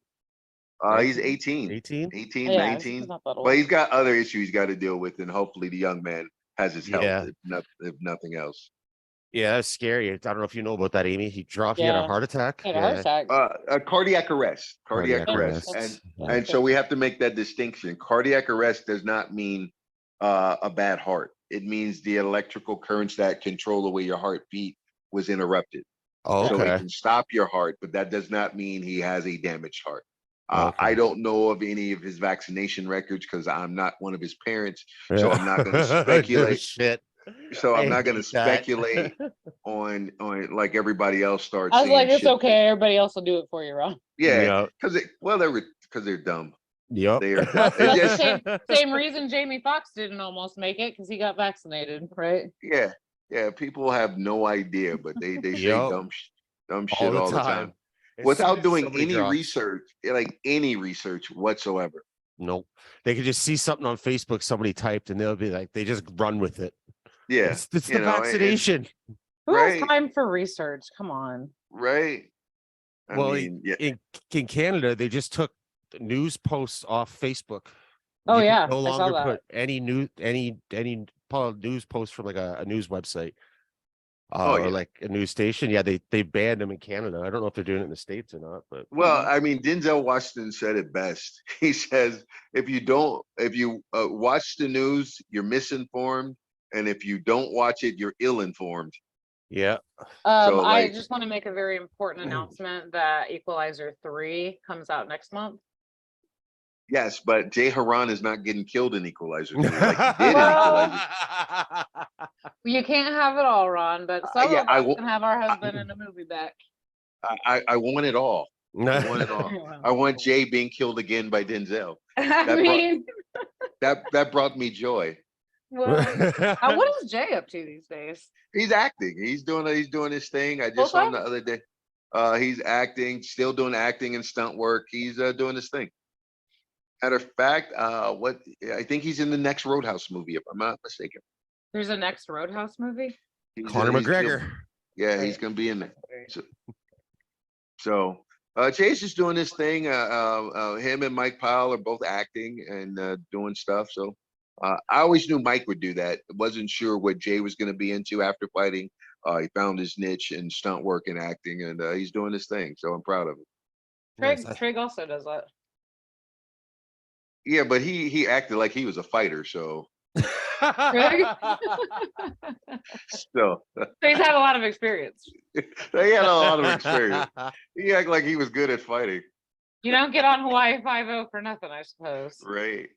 He's 18, 18, 18, Yeah, 19. he's not that But old. he's got other issues he's got to deal with, and hopefully the young man has his health, Yeah. if nothing else. Yeah, that's scary. I don't know if you know about that, Amy. He had a heart attack. He had a heart attack. A cardiac arrest. Cardiac arrest. And so we have to make that distinction. Cardiac arrest does not mean a bad heart. It means the electrical currents that control the way your heart beat was interrupted. Oh, okay. So it can stop your heart, but that does not mean he has a damaged heart. Okay. I don't know of any of his vaccination records because I'm not one of his parents, so I'm not going to speculate. Shit. So I'm not going to hate that. speculate on like everybody else starts. I was like, saying it's shit. okay. Everybody else will do it for you, Ron. Yeah, because they're dumb. Yep. They are Well, dumb. that's the same reason Jamie Foxx didn't almost make it, because he got vaccinated, right? Yeah. People have no idea, but they say dumb shit all the time. Without doing any research, like any research whatsoever. Nope. They could just see something on Facebook somebody typed and they'll be like, they just run with it. Yeah. It's the vaccination. Who has time for research? Come on. Right. I mean, in Canada, they just took news posts off Facebook. Oh, You yeah. can no I saw longer that. put any news post from like a news website. Or like a news station. Yeah, they banned them in Canada. I don't know if they're doing it in the States or not, but well, I mean, Denzel Washington said it best. He says, if you watch the news, you're misinformed, and if you don't watch it, you're ill-informed. Yeah. So, I just want to make a very important announcement that Equalizer 3 comes out next month. Yes, but Jay Haran is not getting killed in Equalizer 3 like he did in Equalizer. You can't have it all, Ron, but some of us can have our husband in a movie back. I want it all. I want it all. I want Jay being killed again by Denzel. That brought me joy. Well, what is Jay up to these days? He's acting. He's doing his thing. I just saw him the other day. He's acting, still doing acting and stunt work. He's doing his thing. Matter of fact, I think he's in the next Roadhouse movie, if I'm not mistaken. There's a next Roadhouse movie? Conor McGregor. He's gonna be in there. So Jay's just doing this thing. Him and Mike Powell are both acting and doing stuff. So I always knew Mike would do that. Wasn't sure what Jay was going to be into after fighting. He found his niche in stunt work and acting, and he's doing his thing. So I'm proud of him. Trig also does that. Yeah, but he acted like he was a fighter, so. So he's had a lot of experience. He had a lot of experience. He acted like he was good at fighting. You don't get on Hawaii 5-0 for nothing, I suppose. Right.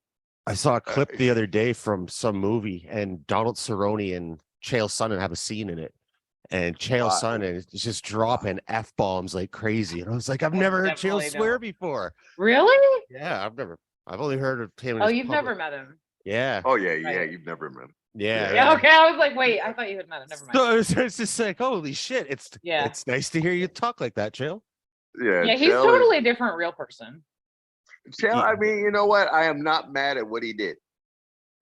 I saw a clip the other day from some movie, and Donald Cerrone and Chael Sonnen have a scene in it. And Chael Sonnen is just dropping F-bombs like crazy. And I was like, I've never heard Chael swear before. Really? Yeah, I've only heard of him. Oh, you've never met him? Yeah. Oh, yeah, you've never met him. Yeah. Okay, I was like, wait, I thought you had met him. Never mind. So it's just like, holy shit. It's nice to hear you talk like that, Chael. Yeah, he's totally a different real person. Chael, I mean, you know what? I am not mad at what he did.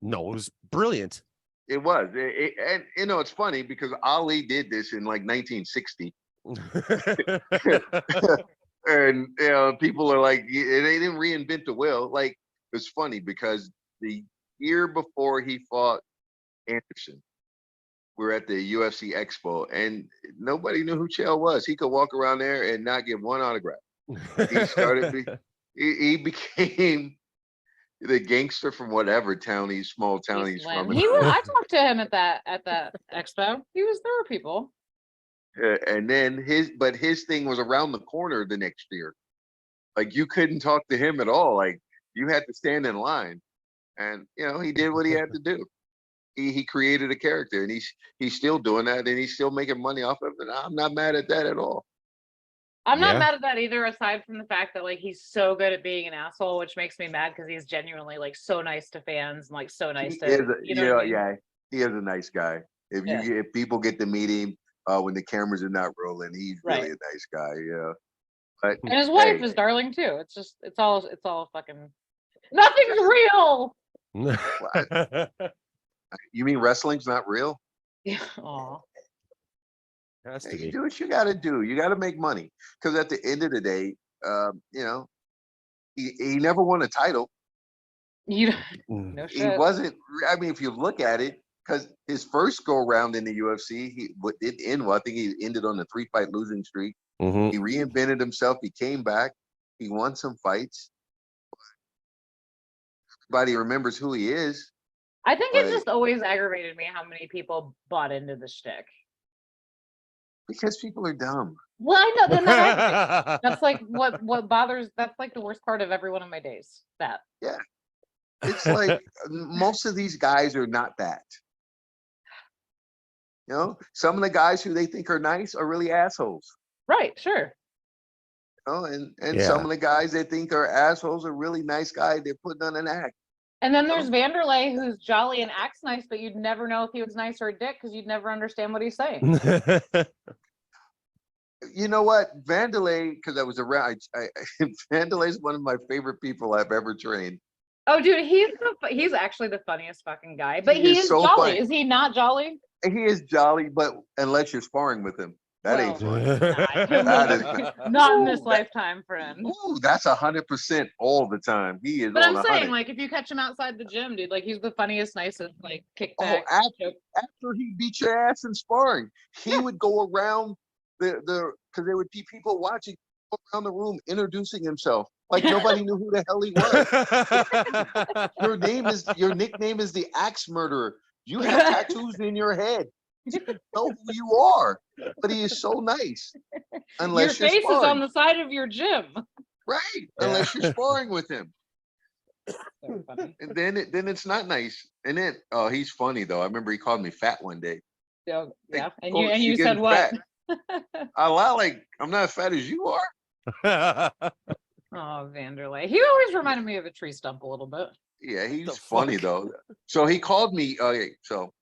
No, it was brilliant. It was. And, you know, it's funny because Ali did this in like 1960. And, you know, people are like, they didn't reinvent the wheel. Like, it's funny because the year before he fought Anderson, we were at the UFC Expo, and nobody knew who Chael was. He could walk around there and not get one autograph. He became the gangster from whatever small town he's from. I talked to him at that expo. He was there were people. And then his thing was around the corner the next year. Like, you couldn't talk to him at all. Like, you had to stand in line. And, you know, he did what he had to do. He created a character, and he's still doing that, and he's still making money off of it. I'm not mad at that at all. I'm not mad at that either, aside from the fact that, like, he's so good at being an asshole, which makes me mad because he's genuinely, like, so nice to fans and, like, so nice to he is a nice guy. If people get to meet him when the cameras are not rolling, he's really a nice guy. Yeah. But, and his wife is darling too. It's all fucking nothing's real. You mean wrestling's not real? Yeah. Aw. Has to Hey, you be. do what you got to do. You got to make money because at the end of the day, you know, he never won a title. You Mm. no He shit. wasn't. I mean, if you look at it, because his first go round in the UFC, he did end well. I think he ended on a 3-fight losing streak. Mhm. He reinvented himself. He came back. He won some fights. Everybody remembers who he is. I think it But just always aggravated me how many people bought into the shtick. because people are dumb. Well, I know then that aggravates. That's like what bothers. That's like the worst part of every one of my days. That. Yeah. It's like most of these guys are not that. You know, some of the guys who they think are nice are really assholes. Right. Sure. You know, and Yeah. some of the guys they think are assholes are really nice guys. They're putting on an act. And then there's Vanderlei, who's jolly and acts nice, but you'd never know if he was nice or a dick because you'd never understand what he's saying. You know what, Vanderlei? Because I was around. Vanderlei's one of my favorite people I've ever trained. Oh, dude, he's actually the funniest fucking guy. But He he is is so jolly. funny. Is he not jolly? He is jolly, but unless you're sparring with him, that ain't Well, fun. Not, That is not in this Ooh, lifetime, friend. Ooh, that's 100% all the time. He is But on I'm 100. saying, like, if you catch him outside the gym, dude, like, he's the funniest, nicest, like, Oh, kickback. after he beat your ass in sparring, he would go around because there would be people watching, go around the room introducing himself like nobody knew who the hell he was. Your nickname is the Axe Murderer. You have tattoos in your head. You know who you are, but he is so nice. Unless Your you're face is sparring. on the side of your gym. Right, unless you're sparring with him. So funny. And then it's not nice. And then he's funny though. I remember he called me fat one day. So, yeah. Like, And "Coach, you you're said getting what? fat." I lie like I'm not as fat as you are. Oh, Vanderlei. He always reminded me of a tree stump a little bit. Yeah, he's The funny fuck? though. So he called me. So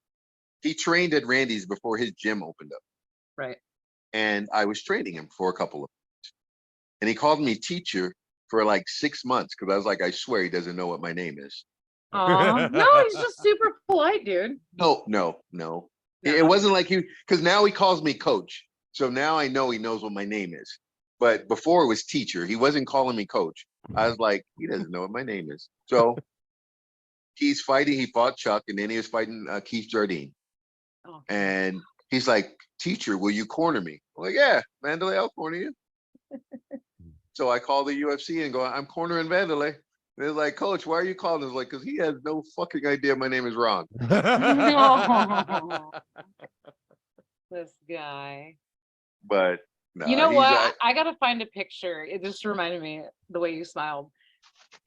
he trained at Randy's before his gym opened up, Right. and I was training him for a couple of months. And he called me teacher for like 6 months because I was like, I swear he doesn't know what my name is. Aw. No, he's just super polite, dude. No. It wasn't like because now he calls me coach. So now I know he knows what my name is. But before it was teacher. He wasn't calling me coach. I was like, he doesn't know what my name is. So he fought Chuck, and then he was fighting Keith Jardine. Oh. And he's like, teacher, will you corner me? I'm like, yeah, Vanderlei, I'll corner you. So I call the UFC and go, I'm cornering Vanderlei. They're like, coach, why are you calling us? Like, because he has no fucking idea my name is Ron. This guy. But no, You know what? I gotta find a picture. It just reminded me the way you smiled.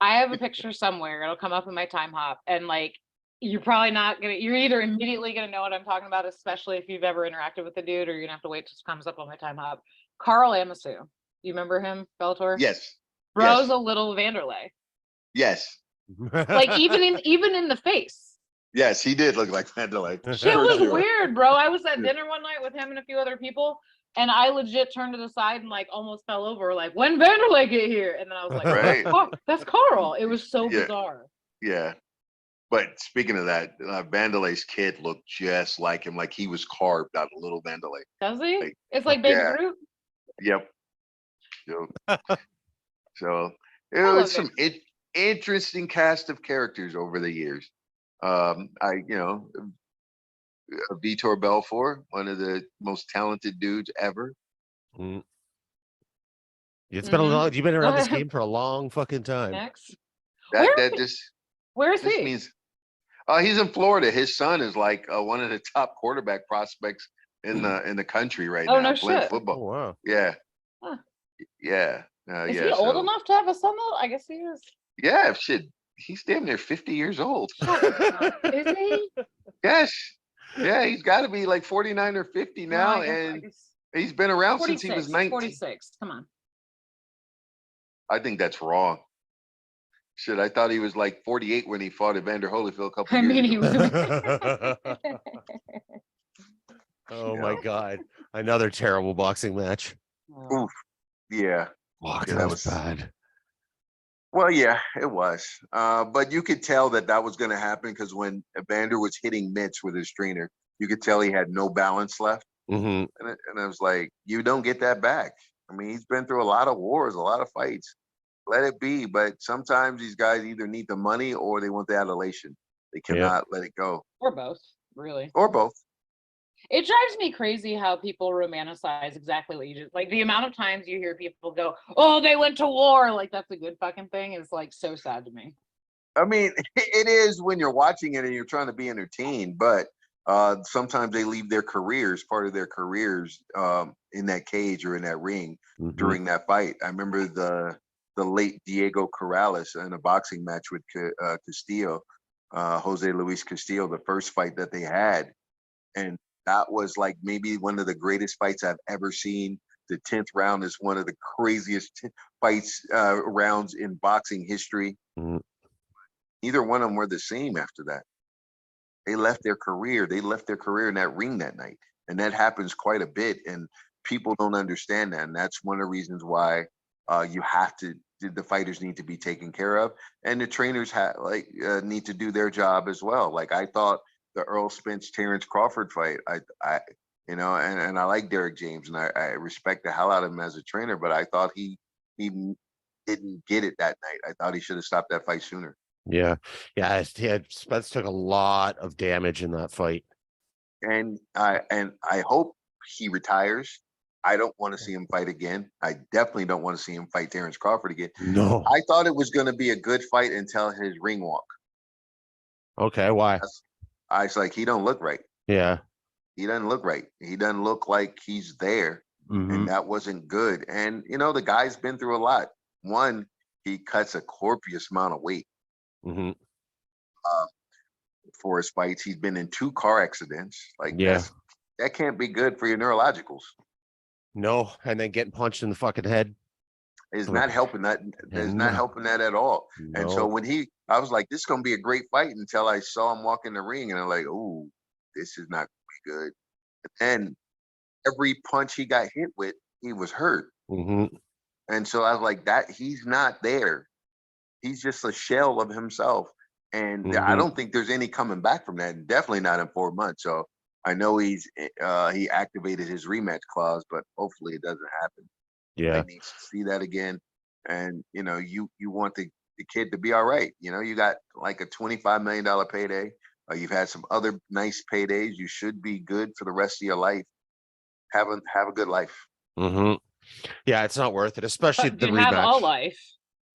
I have a picture somewhere. It'll come up in my time hop, and like you're probably not gonna. You're either immediately gonna know what I'm talking about, especially if you've ever interacted with the dude, or you're gonna have to wait till it comes up on my time hop. Carl Amasu. You remember him, Bellator? Yes. Bro's Yes. a little Vanderlei. Yes. Like even in the face. Yes, he did look like Vanderlei. Shit for was sure. weird, bro. I was at Yeah. dinner one night with him and a few other people, and I legit turned to the side and like almost fell over. Like, when Vanderlei get here? And then I was like, Right. that's Carl. It was so Yeah. bizarre. Yeah. But speaking of that, Vanderlei's kid looked just like him, like he was carved out of little Vanderlei. Does he? Like, It's like Baby yeah. Groot. Yep. So it I love was some interesting cast of characters over the years. Vitor Belfort, one of the most talented dudes ever. It's been a long. You've been Go around this ahead. game for a long fucking time. Next. Where's He? means he's in Florida. His son is like one of the top quarterback prospects in the country right Oh, now no playing shit. football. Oh wow. Yeah. Huh. Yeah. Is he old enough to have a son though? I guess he is. Yeah, shit. He's damn near 50 years old. Is he? Yes. Yeah, he's got to be like 49 or 50 now, and he's been around since he was 19. 46. Come on. I think that's wrong. Shit, I thought he was like 48 when he fought Evander Holyfield a couple years ago. He was. Oh my god. Another terrible boxing match. Oof. Yeah. Fuck, Yeah, that was bad. Well, yeah, it was. But you could tell that was going to happen because when Evander was hitting mitts with his trainer, you could tell he had no balance left. Mm-hmm. And I was like, you don't get that back. I mean, he's been through a lot of wars, a lot of fights. Let it be. But sometimes these guys either need the money or they want the adulation. They Yeah. cannot let it go. Or both, really. Or both. It drives me crazy how people romanticize exactly what you just like. The amount of times you hear people go, "Oh, they went to war," like that's a good fucking thing. Is like so sad to me. I mean, it is when you're watching it and you're trying to be entertained, but sometimes they leave their careers, part of their careers, in that cage or in that ring during that fight. I remember the late Diego Corrales in a boxing match with Castillo, Jose Luis Castillo, the first fight that they had, and that was like maybe one of the greatest fights I've ever seen. The 10th round is one of the craziest fights rounds in boxing history. Mm-hmm. Neither one of them were the same after that. They left their career. They left their career in that ring that night. And that happens quite a bit. And people don't understand that. And that's one of the reasons why the fighters need to be taken care of. And the trainers need to do their job as well. Like I thought the Errol Spence Terence Crawford fight, and I like Derek James and I respect the hell out of him as a trainer, but I thought he didn't get it that night. I thought he should have stopped that fight sooner. Yeah. Spence took a lot of damage in that fight. And I hope he retires. I don't want to see him fight again. I definitely don't want to see him fight Terence Crawford again. No. I thought it was going to be a good fight until his ring walk. Okay, why? I was like, he don't look right. Yeah. He doesn't look right. He doesn't look like he's there. And that wasn't good. And, the guy's been through a lot. One, he cuts a copious amount of weight. For his fights. He's been in 2 car accidents. Like, that can't be good for your neurologicals. No, and then getting punched in the fucking head is not helping that. Is not helping that at all. No. And so when I was like, this is gonna be a great fight until I saw him walk in the ring, and I'm like, oh, this is not gonna be good. And every punch he got hit with, he was hurt. And so I was like, that he's not there. He's just a shell of himself. And I don't think there's any coming back from that. Definitely not in 4 months. So I know he activated his rematch clause, but hopefully it doesn't happen. Yeah, he needs to see that again. And you want the kid to be all right. You got like a $25 million payday. You've had some other nice paydays. You should be good for the rest of your life. Have a good life. Yeah, it's not worth it, especially the rematch. Have all life.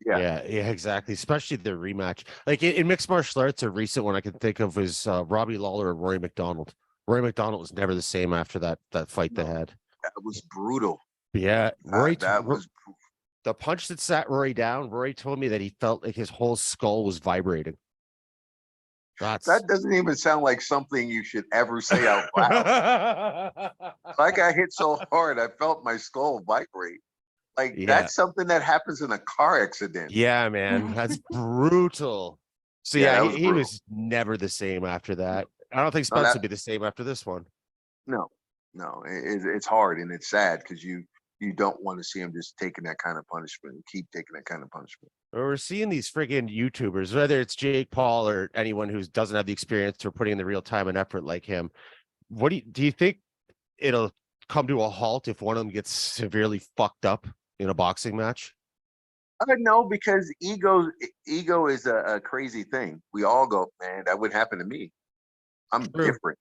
Yeah, exactly. Especially the rematch. Like in mixed martial arts, a recent one I can think of was Robbie Lawler and Rory McDonald. Rory McDonald was never the same after that fight they had. That was brutal. Yeah, Rory. Was the punch that sat Rory down. Rory told me that he felt like his whole skull was vibrating. That doesn't even sound like something you should ever say out loud. I got hit so hard, I felt my skull vibrate. Like that's something that happens in a car accident. Yeah, man, that's brutal. So he was never the same after that. I don't think Spence would be the same after this one. No, it's hard and it's sad because you don't want to see him just taking that kind of punishment and keep taking that kind of punishment. We're seeing these friggin' YouTubers, whether it's Jake Paul or anyone who doesn't have the experience or putting in the real time and effort like him. What do you think it'll come to a halt if one of them gets severely fucked up in a boxing match? I don't know, because ego is a crazy thing. We all go, man, that would happen to me. I'm different.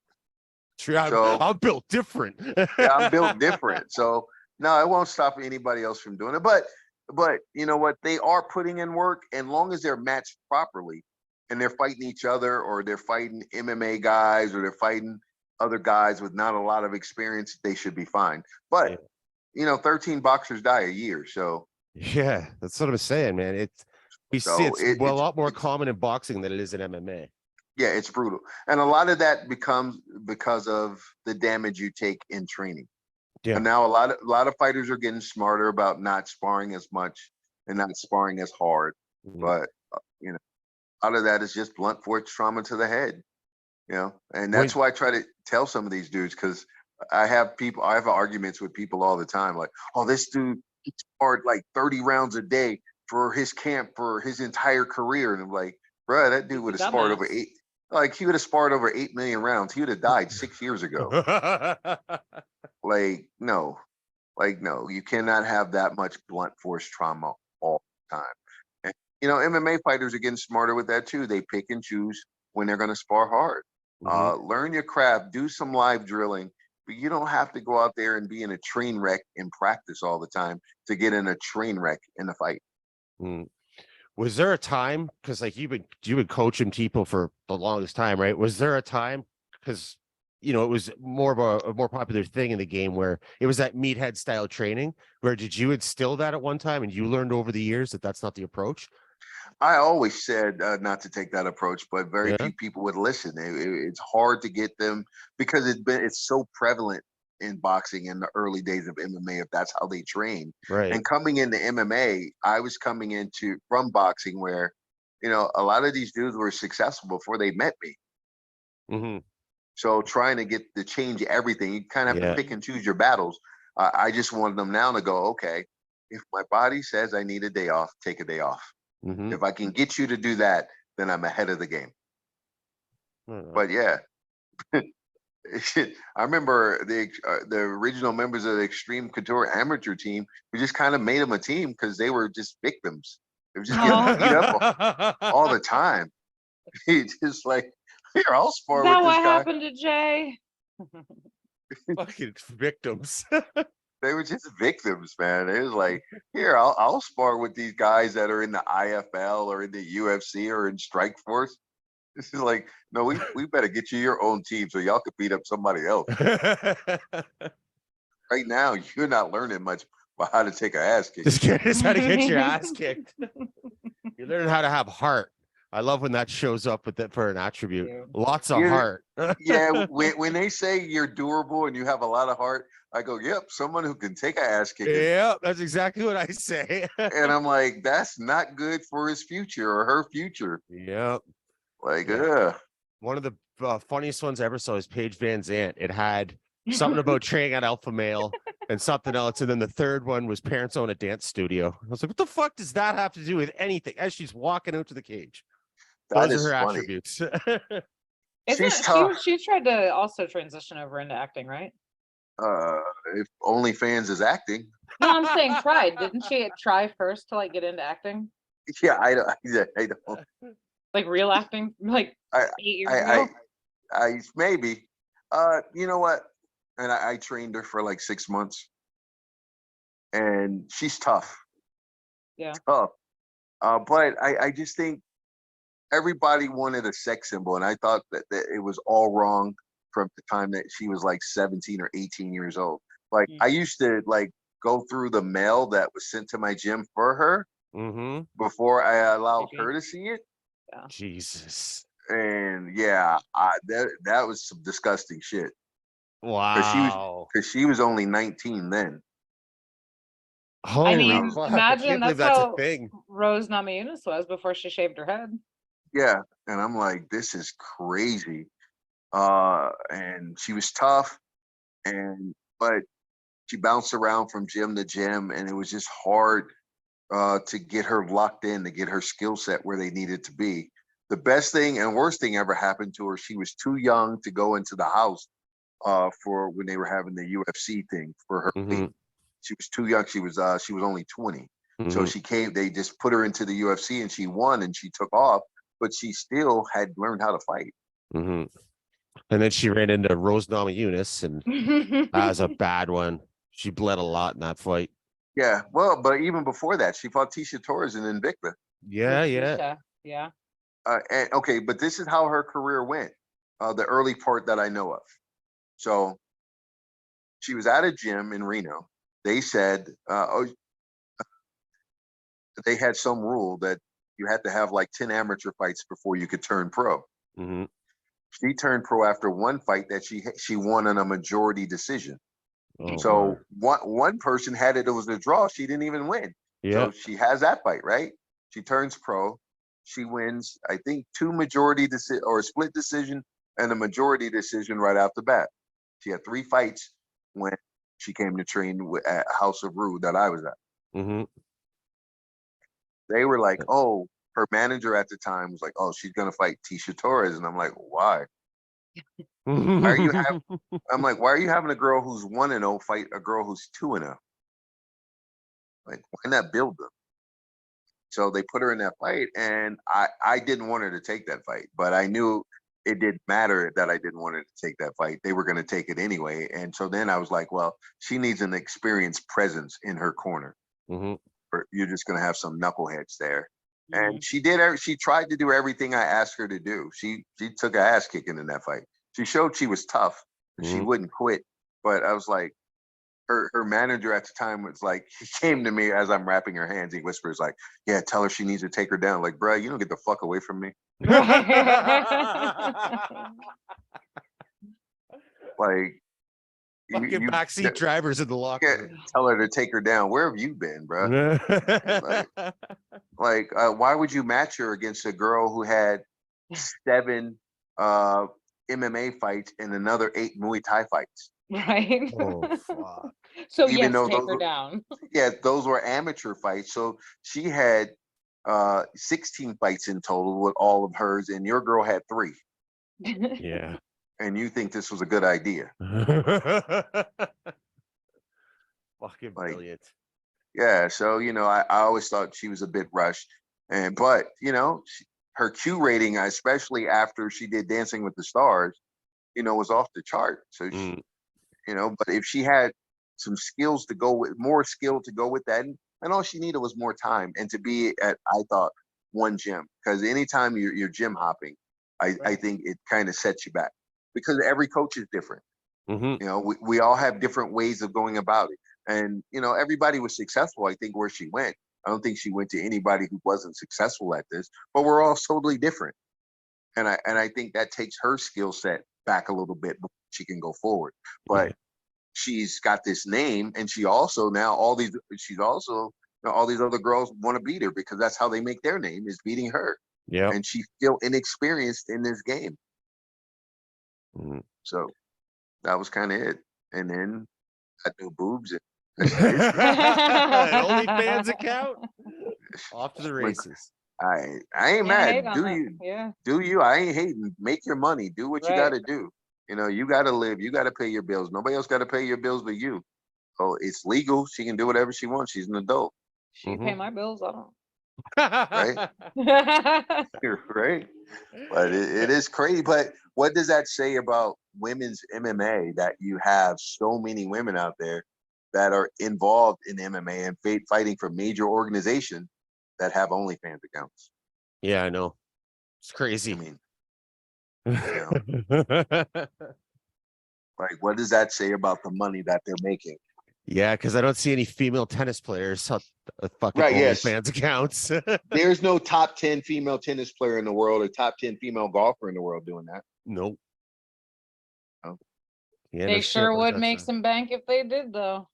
True. I'm built different. Yeah, I'm built different. So no, it won't stop anybody else from doing it. But you know what? They are putting in work, and long as they're matched properly and they're fighting each other, or they're fighting MMA guys, or they're fighting other guys with not a lot of experience, they should be fine. But 13 boxers die a year. So yeah, that's what I'm saying, man. We see it's a lot more common in boxing than it is in MMA. Yeah, it's brutal. And a lot of that becomes because of the damage you take in training. Yeah. And now a lot of fighters are getting smarter about not sparring as much and not sparring as hard. But a lot of that is just blunt force trauma to the head. And that's why I try to tell some of these dudes, because I have arguments with people all the time, like, oh, this dude sparred like 30 rounds a day for his camp for his entire career. And I'm like, bro, that dude would have sparred over Dumbass. he would have sparred over 8 million rounds. He would have died 6 years ago. Like, no. Like, no, you cannot have that much blunt force trauma all the time. And, MMA fighters are getting smarter with that too. They pick and choose when they're going to spar hard. Learn your craft, do some live drilling, but you don't have to go out there and be in a train wreck in practice all the time to get in a train wreck in the fight. Was there a time, because like you've been coaching people for the longest time, right? Was there a time, because it was more of a more popular thing in the game where it was that meathead style training, where did you instill that at one time and you learned over the years that that's not the approach? I always said not to take that approach, but very Yeah. few people would listen. It's hard to get them because it's so prevalent in boxing in the early days of MMA, if that's how they train. Right. And coming into MMA, I was coming from boxing where, a lot of these dudes were successful before they met me. So trying to change everything, you kind of have to pick and choose your battles. I just wanted them now to go, okay, if my body says I need a day off, take a day off. If I can get you to do that, then I'm ahead of the game. But yeah, I remember the original members of the Extreme Couture amateur team. We just kind of made them a team because they were just victims. They were just getting beat up all the time. Just like, here, I'll spar with this guy. Is that what happened to Jay? Fucking victims. They were just victims, man. It was like, here, I'll spar with these guys that are in the IFL or in the UFC or in Strikeforce. This is like, no, we better get you your own team so y'all could beat up somebody else. Right now, you're not learning much about how to take an ass kick. Just how to get your ass kicked. You're learning how to have heart. I love when that shows up with it for an attribute. Lots of heart. Yeah, when they say you're durable and you have a lot of heart, I go, yep, someone who can take an ass kicking. Yeah, that's exactly what I say. And I'm like, that's not good for his future or her future. Yep. Like, one of the funniest ones I ever saw is Paige Van Zant. It had something about training at Alpha Male and something else. And then the third one was parents own a dance studio. I was like, what the fuck does that have to do with anything? As she's walking out to the cage. Those are her funny. attributes. She's tried to also transition over into acting, right? If OnlyFans is acting. No, I'm saying tried. Didn't she try first to like get into acting? Yeah, I don't. Like real acting, like 8 years ago. I maybe. You know what? And I trained her for like 6 months, and she's tough. Yeah. Tough. But I just think everybody wanted a sex symbol, and I thought that it was all wrong from the time that she was like 17 or 18 years old. Like I used to like go through the mail that was sent to my gym for her before I allowed her to see it. Yeah. Jesus. And yeah, that was some disgusting shit. Wow. Because she was only 19 then. Holy I mean, fuck. imagine that's how a thing. Rose Namajunas was before she shaved her head. Yeah, and I'm like, this is crazy. And she was tough, but she bounced around from gym to gym, and it was just hard to get her locked in, to get her skill set where they needed to be. The best thing and worst thing ever happened to her. She was too young to go into the house for when they were having the UFC thing for her. She was too young. She was only 20. So she came. They just put her into the UFC, and she won, and she took off. But she still had learned how to fight. And then she ran into Rose Namajunas, and that was a bad one. She bled a lot in that fight. Yeah, well, but even before that, she fought Tisha Torres in Invicta. Yeah. And, okay, but this is how her career went. The early part that I know of. So she was at a gym in Reno. They said, they had some rule that you had to have like 10 amateur fights before you could turn pro. She turned pro after one fight that she won on a majority decision. So one person had it was a draw. She didn't even win. So she has that fight, right? She turns pro. She wins, I think, 2 majority or a split decision and a majority decision right off the bat. She had 3 fights when she came to train at House of Rude that I was at. They were like, oh, her manager at the time was like, oh, she's gonna fight Tisha Torres, and I'm like, why? Why are you having? I'm like, why are you having a girl who's 1-0 fight a girl who's 2-0? Like, why not build them? So they put her in that fight, and I didn't want her to take that fight, but I knew it didn't matter that I didn't want her to take that fight. They were going to take it anyway, and so then I was like, well, she needs an experienced presence in her corner. Or you're just going to have some knuckleheads there. And she did. She tried to do everything I asked her to do. She took an ass kicking in that fight. She showed she was tough. She wouldn't quit. But I was like, her manager at the time was like, he came to me as I'm wrapping her hands. He whispers like, yeah, tell her she needs to take her down. Like, bro, you don't get the fuck away from me. Like, fucking backseat drivers in the locker room. Tell her to take her down. Where have you been, bro? Why would you match her against a girl who had 7 MMA fights and another 8 Muay Thai fights? Right. Oh, fuck. So even yes, take her down. Yeah, those were amateur fights. So she had 16 fights in total with all of hers, and your girl had 3. Yeah. And you think this was a good idea? Fucking brilliant. Yeah, so I always thought she was a bit rushed, but her Q rating, especially after she did Dancing with the Stars, was off the chart. So she, but if she had some skills to go with, more skill to go with that, and all she needed was more time and to be at, I thought, one gym, because anytime you're gym hopping, I think it kind of sets you back, because every coach is different. We all have different ways of going about it. And, everybody was successful, I think, where she went. I don't think she went to anybody who wasn't successful at this, but we're all totally different. And I think that takes her skill set back a little bit before she can go forward. But she's got this name, and she also now all these other girls want to beat her, because that's how they make their name, is beating her. Yeah. And she's still inexperienced in this game. So that was kind of it. And then I do boobs. OnlyFans account. Off to the races. I ain't mad. Do you? Yeah. Do you? I ain't hating. Make your money. Do what you got to do. You got to live. You got to pay your bills. Nobody else got to pay your bills but you. So it's legal. She can do whatever she wants. She's an adult. She pay my bills. I don't. Right. Right. But it is crazy. But what does that say about women's MMA, that you have so many women out there that are involved in MMA and fighting for major organizations that have OnlyFans accounts? Yeah, I know. It's crazy. I mean, like, what does that say about the money that they're making? Yeah, because I don't see any female tennis players fucking OnlyFans accounts. There's no top 10 female tennis player in the world or top 10 female golfer in the world doing that. Nope. Oh. Yeah, they sure would make some bank if they did, though.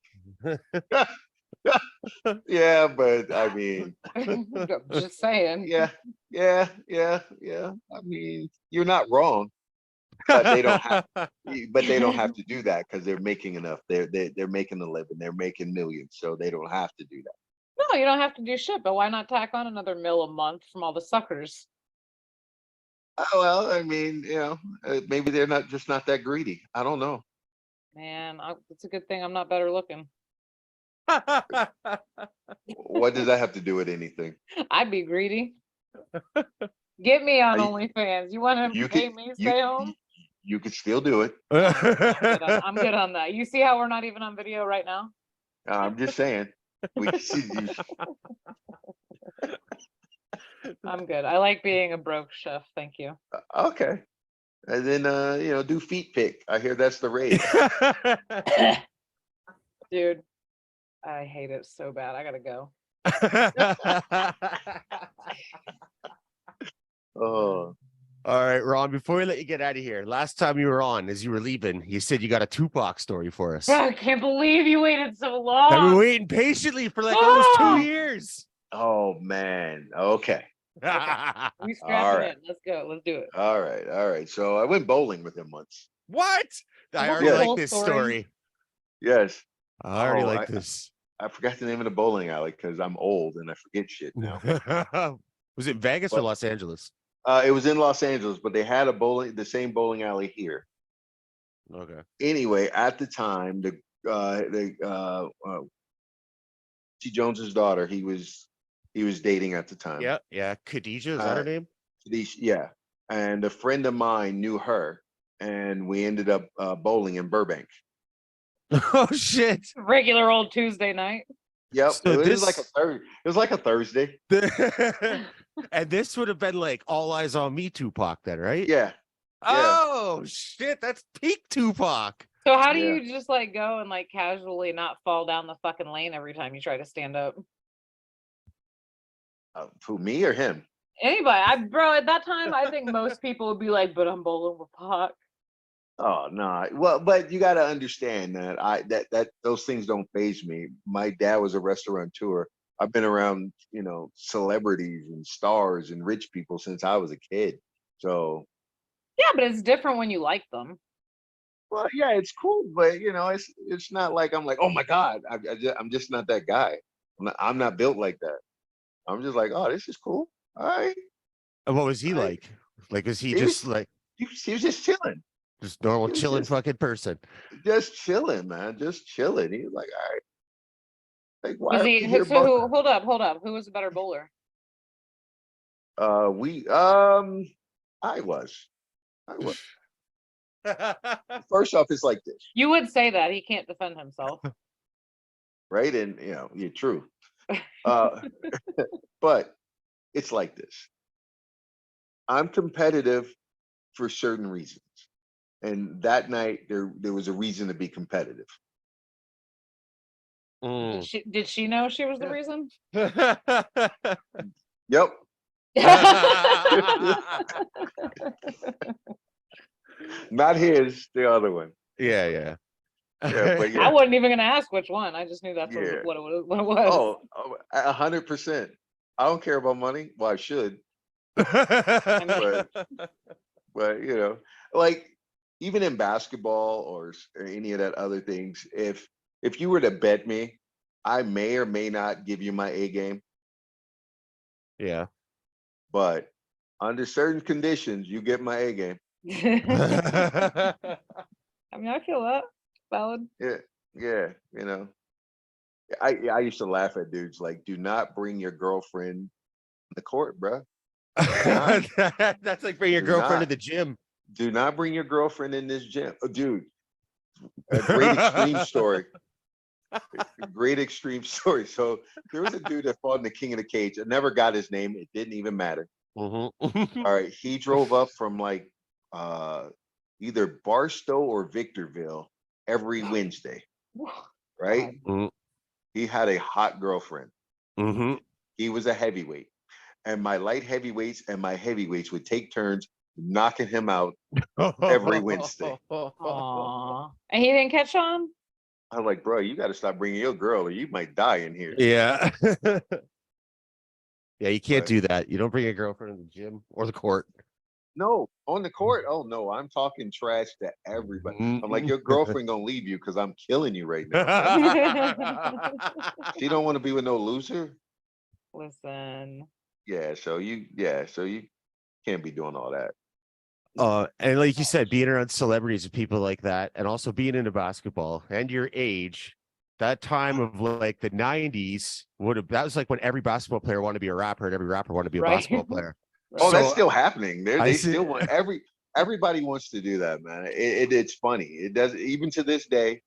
Yeah, but I mean, just saying. Yeah. I mean, you're not wrong, but they don't have. But they don't have to do that because they're making enough. They're making a living. They're making millions, so they don't have to do that. No, you don't have to do shit. But why not tack on another $1 a month from all the suckers? Oh, well, I mean, maybe they're not that greedy. I don't know. Man, it's a good thing I'm not better looking. What does that have to do with anything? I'd be greedy. Get me on OnlyFans. You want to pay me stay home? You could still do it. I'm good on that. You see how we're not even on video right now? I'm just saying. We can see you. I'm good. I like being a broke chef. Thank you. Okay. And then do feet pick. I hear that's the rage. Dude, I hate it so bad. I gotta go. Oh. All right, Ron, before we let you get out of here, last time you were on, as you were leaving, you said you got a Tupac story for us. I can't believe you waited so long. I've been waiting patiently for like almost 2 years. Oh, man. Okay. We strap it in. Let's go. Let's do it. All right. So I went bowling with him once. What? I already like this story. Yes. I already like this. I forgot the name of the bowling alley because I'm old and I forget shit now. Was it Vegas or Los Angeles? It was in Los Angeles, but they had the same bowling alley here. Okay. Anyway, at the time, T. Jones's daughter, he was dating at the time. Yeah. Khadija, is that her name? Yeah. And a friend of mine knew her, and we ended up bowling in Burbank. Oh shit! Regular old Tuesday night. Yep. So it was like a Thursday. And this would have been like All Eyes on Me Tupac then, right? Yeah. Oh shit, that's peak Tupac. So how do you just like go and like casually not fall down the fucking lane every time you try to stand up? Who, me or him? Anybody. Bro, at that time, I think most people would be like, but I'm bowling with Pac. Oh no. Well, but you got to understand that that those things don't faze me. My dad was a restaurateur. I've been around, celebrities and stars and rich people since I was a kid. So yeah, but it's different when you like them. Well, yeah, it's cool, but it's not like I'm like, oh my god, I'm just not that guy. I'm not built like that. I'm just like, oh, this is cool. All right. And what was he like? Like, was he just like he was just chilling, just normal chilling fucking person? Just chilling, man, just chilling. He was like, all right. Like, why was he? So hold up. Who was a better bowler? I was. First off, it's like this. You would say that he can't defend himself, right? And you're true. But it's like this. I'm competitive for certain reasons, and that night there was a reason to be competitive. Did she know she was the reason? Yep. Not his, the other one. Yeah. But yeah. I wasn't even gonna ask which one. I just knew that's what it was. Oh, 100%. I don't care about money. Well, I should. but like even in basketball or any of that other things, if you were to bet me, I may or may not give you my A game. Yeah. But under certain conditions, you get my A game. I mean, I feel that. Valid. Yeah. I used to laugh at dudes like, do not bring your girlfriend in the court, bro. That's like bring your girlfriend to the gym. Do not bring your girlfriend in this gym. Oh, dude, a great extreme story. Great extreme story. So there was a dude that fought in the King of the Cage. I never got his name. It didn't even matter. All right. He drove up from like either Barstow or Victorville every Wednesday. Right? He had a hot girlfriend. He was a heavyweight. And my light heavyweights and my heavyweights would take turns knocking him out every Wednesday. Aww. And he didn't catch on? I'm like, bro, you got to stop bringing your girl or you might die in here. Yeah. Yeah, you can't do that. You don't bring a girlfriend to the gym or the court. No, on the court. Oh, no, I'm talking trash to everybody. I'm like, your girlfriend going to leave you because I'm killing you right now. She don't want to be with no loser. Listen. Yeah, so you can't be doing all that. And like you said, being around celebrities and people like that, and also being into basketball and your age, that time of like the 90s that was like when every basketball player wanted to be a rapper and every rapper wanted to be a basketball player. Oh, so, that's still happening. They still want everybody wants to do that, man. It's funny. It does even to this day.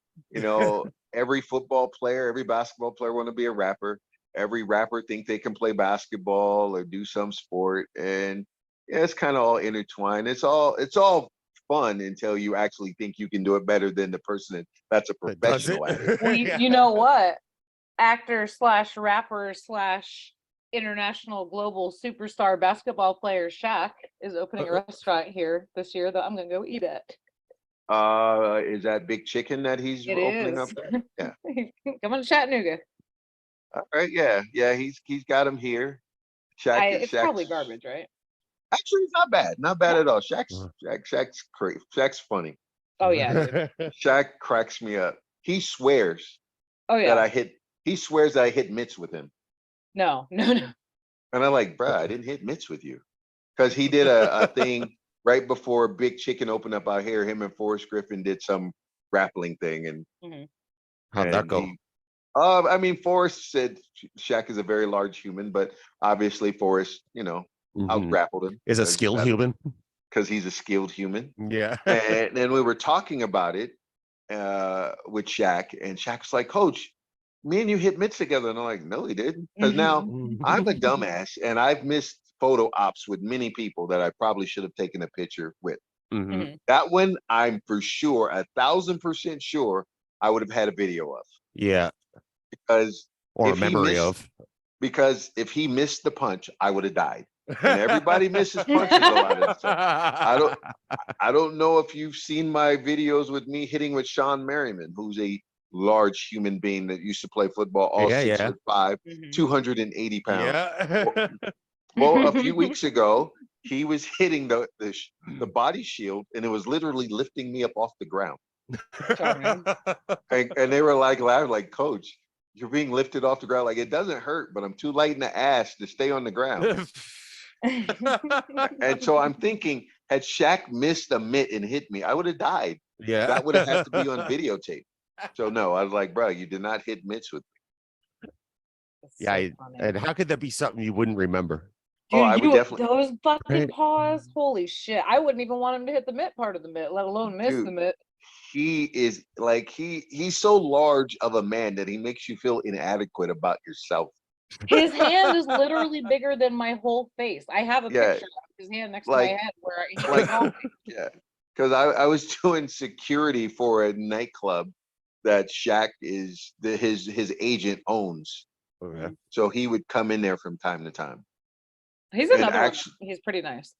Every football player, every basketball player want to be a rapper. Every rapper think they can play basketball or do some sport, and it's kind of all intertwined. It's all fun until you actually think you can do it better than the person that's a professional at it. Well, you know what? Actor / rapper / international global superstar basketball player Shaq is opening a restaurant here this year that I'm gonna go eat at. Is that Big Chicken that he's opening up there? Yeah. Come on to Chattanooga. All right, yeah, he's got him here. It's probably garbage, right? Actually, it's not bad at all. Shaq's great. Shaq's funny. Oh yeah, dude. Shaq cracks me up. He swears that I hit he swears I hit mitts with him. No. And I'm like, bro, I didn't hit mitts with you. Because he did a thing right before Big Chicken opened up out here. Him and Forrest Griffin did some grappling thing. And How'd that go? I mean, Forrest said Shaq is a very large human, but obviously Forrest, out grappled him. Is a skilled human. Because he's a skilled human. Yeah. And then we were talking about it with Shaq, and Shaq's like, Coach, me and you hit mitts together. And I'm like, no, he didn't. Because now I'm a dumbass, and I've missed photo ops with many people that I probably should have taken a picture with. That one, I'm for sure, 1,000% sure, I would have had a video of. Yeah. Because or a memory of. Because if he missed the punch, I would have died. And everybody misses punches a lot of stuff. I don't know if you've seen my videos with me hitting with Sean Merriman, who's a large human being that used to play football, all 6'5", 280 pounds. Yeah. Well, a few weeks ago, he was hitting the body shield, and it was literally lifting me up off the ground. And they were like laughing, like, Coach, you're being lifted off the ground. Like, it doesn't hurt, but I'm too light in the ass to stay on the ground. And so I'm thinking, had Shaq missed a mitt and hit me, I would have died. Yeah. That would have had to be on videotape. So no, I was like, bro, you did not hit mitts with me. Yeah. And how could that be something you wouldn't remember? Dude, I would definitely. Those fucking paws, holy shit! I wouldn't even want him to hit the mitt part of the mitt, let alone miss the mitt. He is like he's so large of a man that he makes you feel inadequate about yourself. His hand is literally bigger than my whole face. I have a picture of his hand next to my head where he because I was doing security for a nightclub that Shaq is his agent owns. Okay. So he would come in there from time to time. He's another one. He's pretty nice.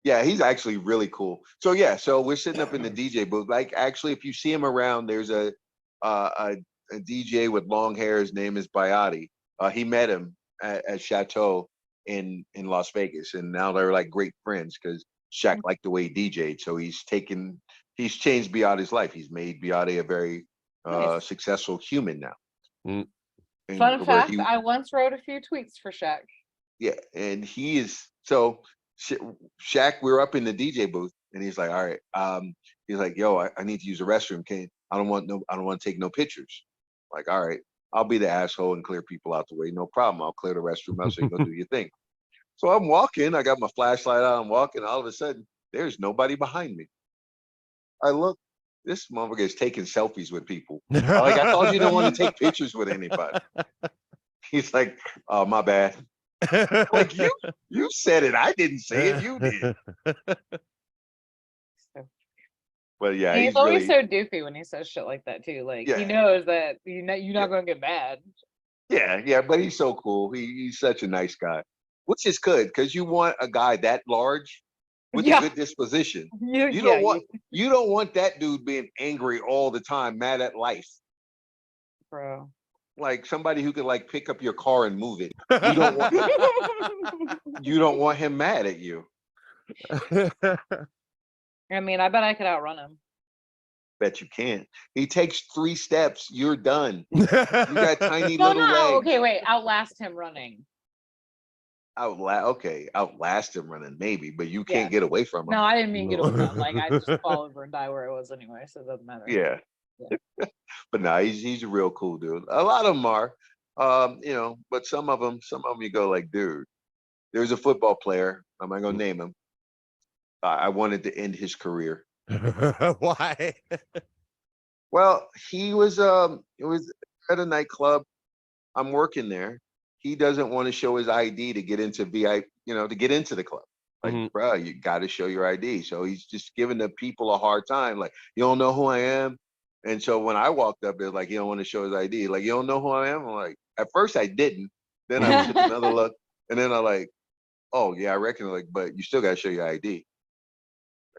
Yeah, he's actually really cool. So so we're sitting up in the DJ booth. Like, actually, if you see him around, there's a DJ with long hair. His name is Bayati. He met him at Chateau in Las Vegas, and now they're like great friends because Shaq liked the way he DJ'd. So he's changed Bayati's life. He's made Bayati a very successful human now. Fun fact, I once wrote a few tweets for Shaq. Yeah, and he is so Shaq. We're up in the DJ booth, and he's like, "All right." He's like, "Yo, I need to use the restroom. I don't want to take no pictures." Like, all right, I'll be the asshole and clear people out the way. No problem. I'll clear the restroom out so you can go do your thing. So I'm walking. I got my flashlight out. I'm walking. All of a sudden, there's nobody behind me. I look. This motherfucker is taking selfies with people. Like, I thought you didn't want to take pictures with anybody. He's like, "Oh, my bad." Like, you said it. I didn't say it. You did. But yeah, he's always so doofy when he says shit like that too. Like, he knows that you're not going to get mad. Yeah, but he's so cool. He's such a nice guy, which is good because you want a guy that large with a good disposition. You don't want that dude being angry all the time, mad at life, bro. Like somebody who could like pick up your car and move it. You don't want him mad at you. I mean, I bet I could outrun him. Bet you can't. He takes 3 steps. You're done. You got tiny little legs. Okay, wait. Outlast him running. Outlast him running, maybe, but you can't get away from him. No, I didn't mean get away from him. Like, I just fall over and die where I was anyway, so it doesn't matter. Yeah. But no, he's a real cool dude. A lot of them are, but some of them you go like, dude, there's a football player. I'm not gonna name him. I wanted to end his career. Why? Well, it was at a nightclub. I'm working there. He doesn't want to show his ID to get into VIP, to get into the club. Like, bro, you got to show your ID. So he's just giving the people a hard time. Like, you don't know who I am. And so when I walked up, it was like, he don't want to show his ID. Like, you don't know who I am? I'm like, at first I didn't. Then I took another look. And then I'm like, oh, yeah, I reckon. Like, but you still got to show your ID.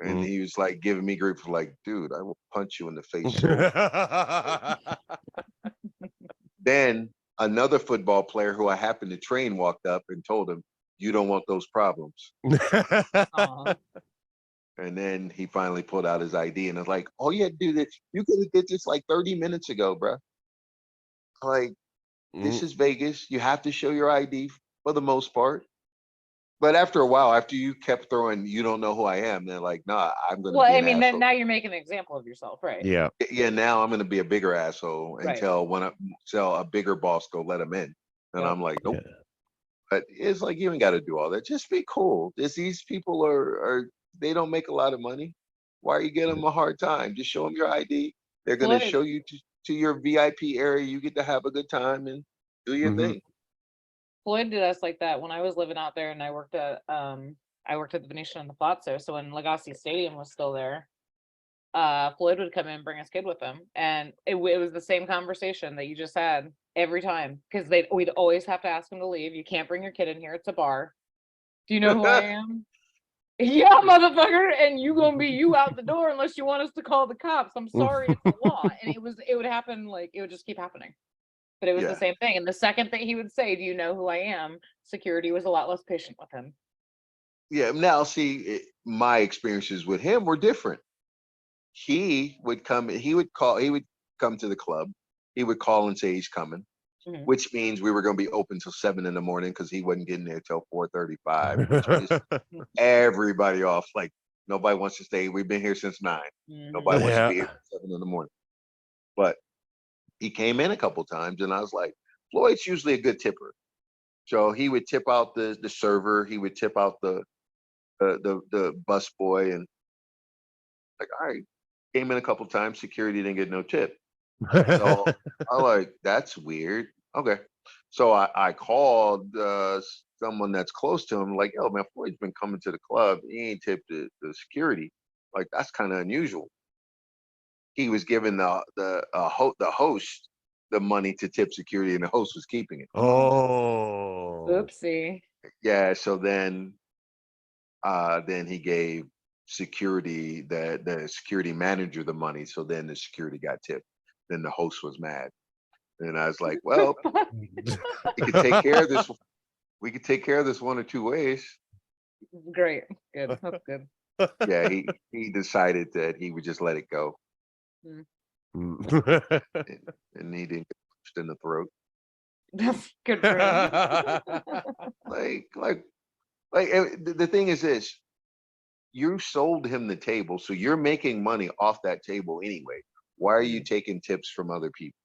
And he was like giving me grief for like, dude, I will punch you in the face. Then another football player who I happened to train walked up and told him, you don't want those problems. And then he finally pulled out his ID and was like, oh, yeah, dude, you could have did this like 30 minutes ago, bro. Like, This is Vegas. You have to show your ID for the most part. But after a while, after you kept throwing, you don't know who I am, they're like, nah, I'm going to Well, be I an mean, then asshole. now you're making an example of yourself, right? Yeah. Yeah, now I'm going to be a bigger asshole Right. until a bigger boss go let him in. And Yep. I'm like, nope. Yeah. But it's like, you ain't got to do all that. Just be cool. These people are, they don't make a lot of money. Why are you giving them a hard time? Just show them your ID. They're going to Floyd- show you to your VIP area. You get to have a good time and do your thing. Floyd did us like that when I was living out there, and I worked at the Venetian and the Palazzo. So when Legacy Stadium was still there, Floyd would come in and bring his kid with him, and it was the same conversation that you just had every time, because we'd always have to ask him to leave. You can't bring your kid in here. It's a bar. Do you know who I am? Yeah, motherfucker, and you gonna be you out the door unless you want us to call the cops. I'm sorry, it's the law. And it would happen, like, it would just keep happening. But it was the same thing. And the second that he would say, "Do you know who I am?" security was a lot less patient with him. Yeah. Now, see, my experiences with him were different. He would come to the club. He would call and say he's coming, which means we were going to be open till 7 a.m. because he wasn't getting there till 4:35, which pissed everybody off. Like, nobody wants to stay. We've been here since 9. Nobody wants to be here till 7 a.m. But he came in a couple times, and I was like, Floyd's usually a good tipper. So he would tip out the server. He would tip out the bus boy, and like, all right. Came in a couple times. Security didn't get no tip. So I'm like, that's weird. Okay. So I called someone that's close to him, like, yo, man, Floyd's been coming to the club. He ain't tipped the security. Like, that's kind of unusual. He was giving the host the money to tip security, and the host was keeping it. Oh. Oopsie. Yeah. So then he gave security the security manager the money. So then the security got tipped. Then the host was mad, and I was like, well, we could take care of this. We could take care of this one or two ways. Great. Good. That's good. Yeah, he decided that he would just let it go. And he didn't get punched in the throat. That's good for him. The thing is this: you sold him the table, so you're making money off that table anyway. Why are you taking tips from other people?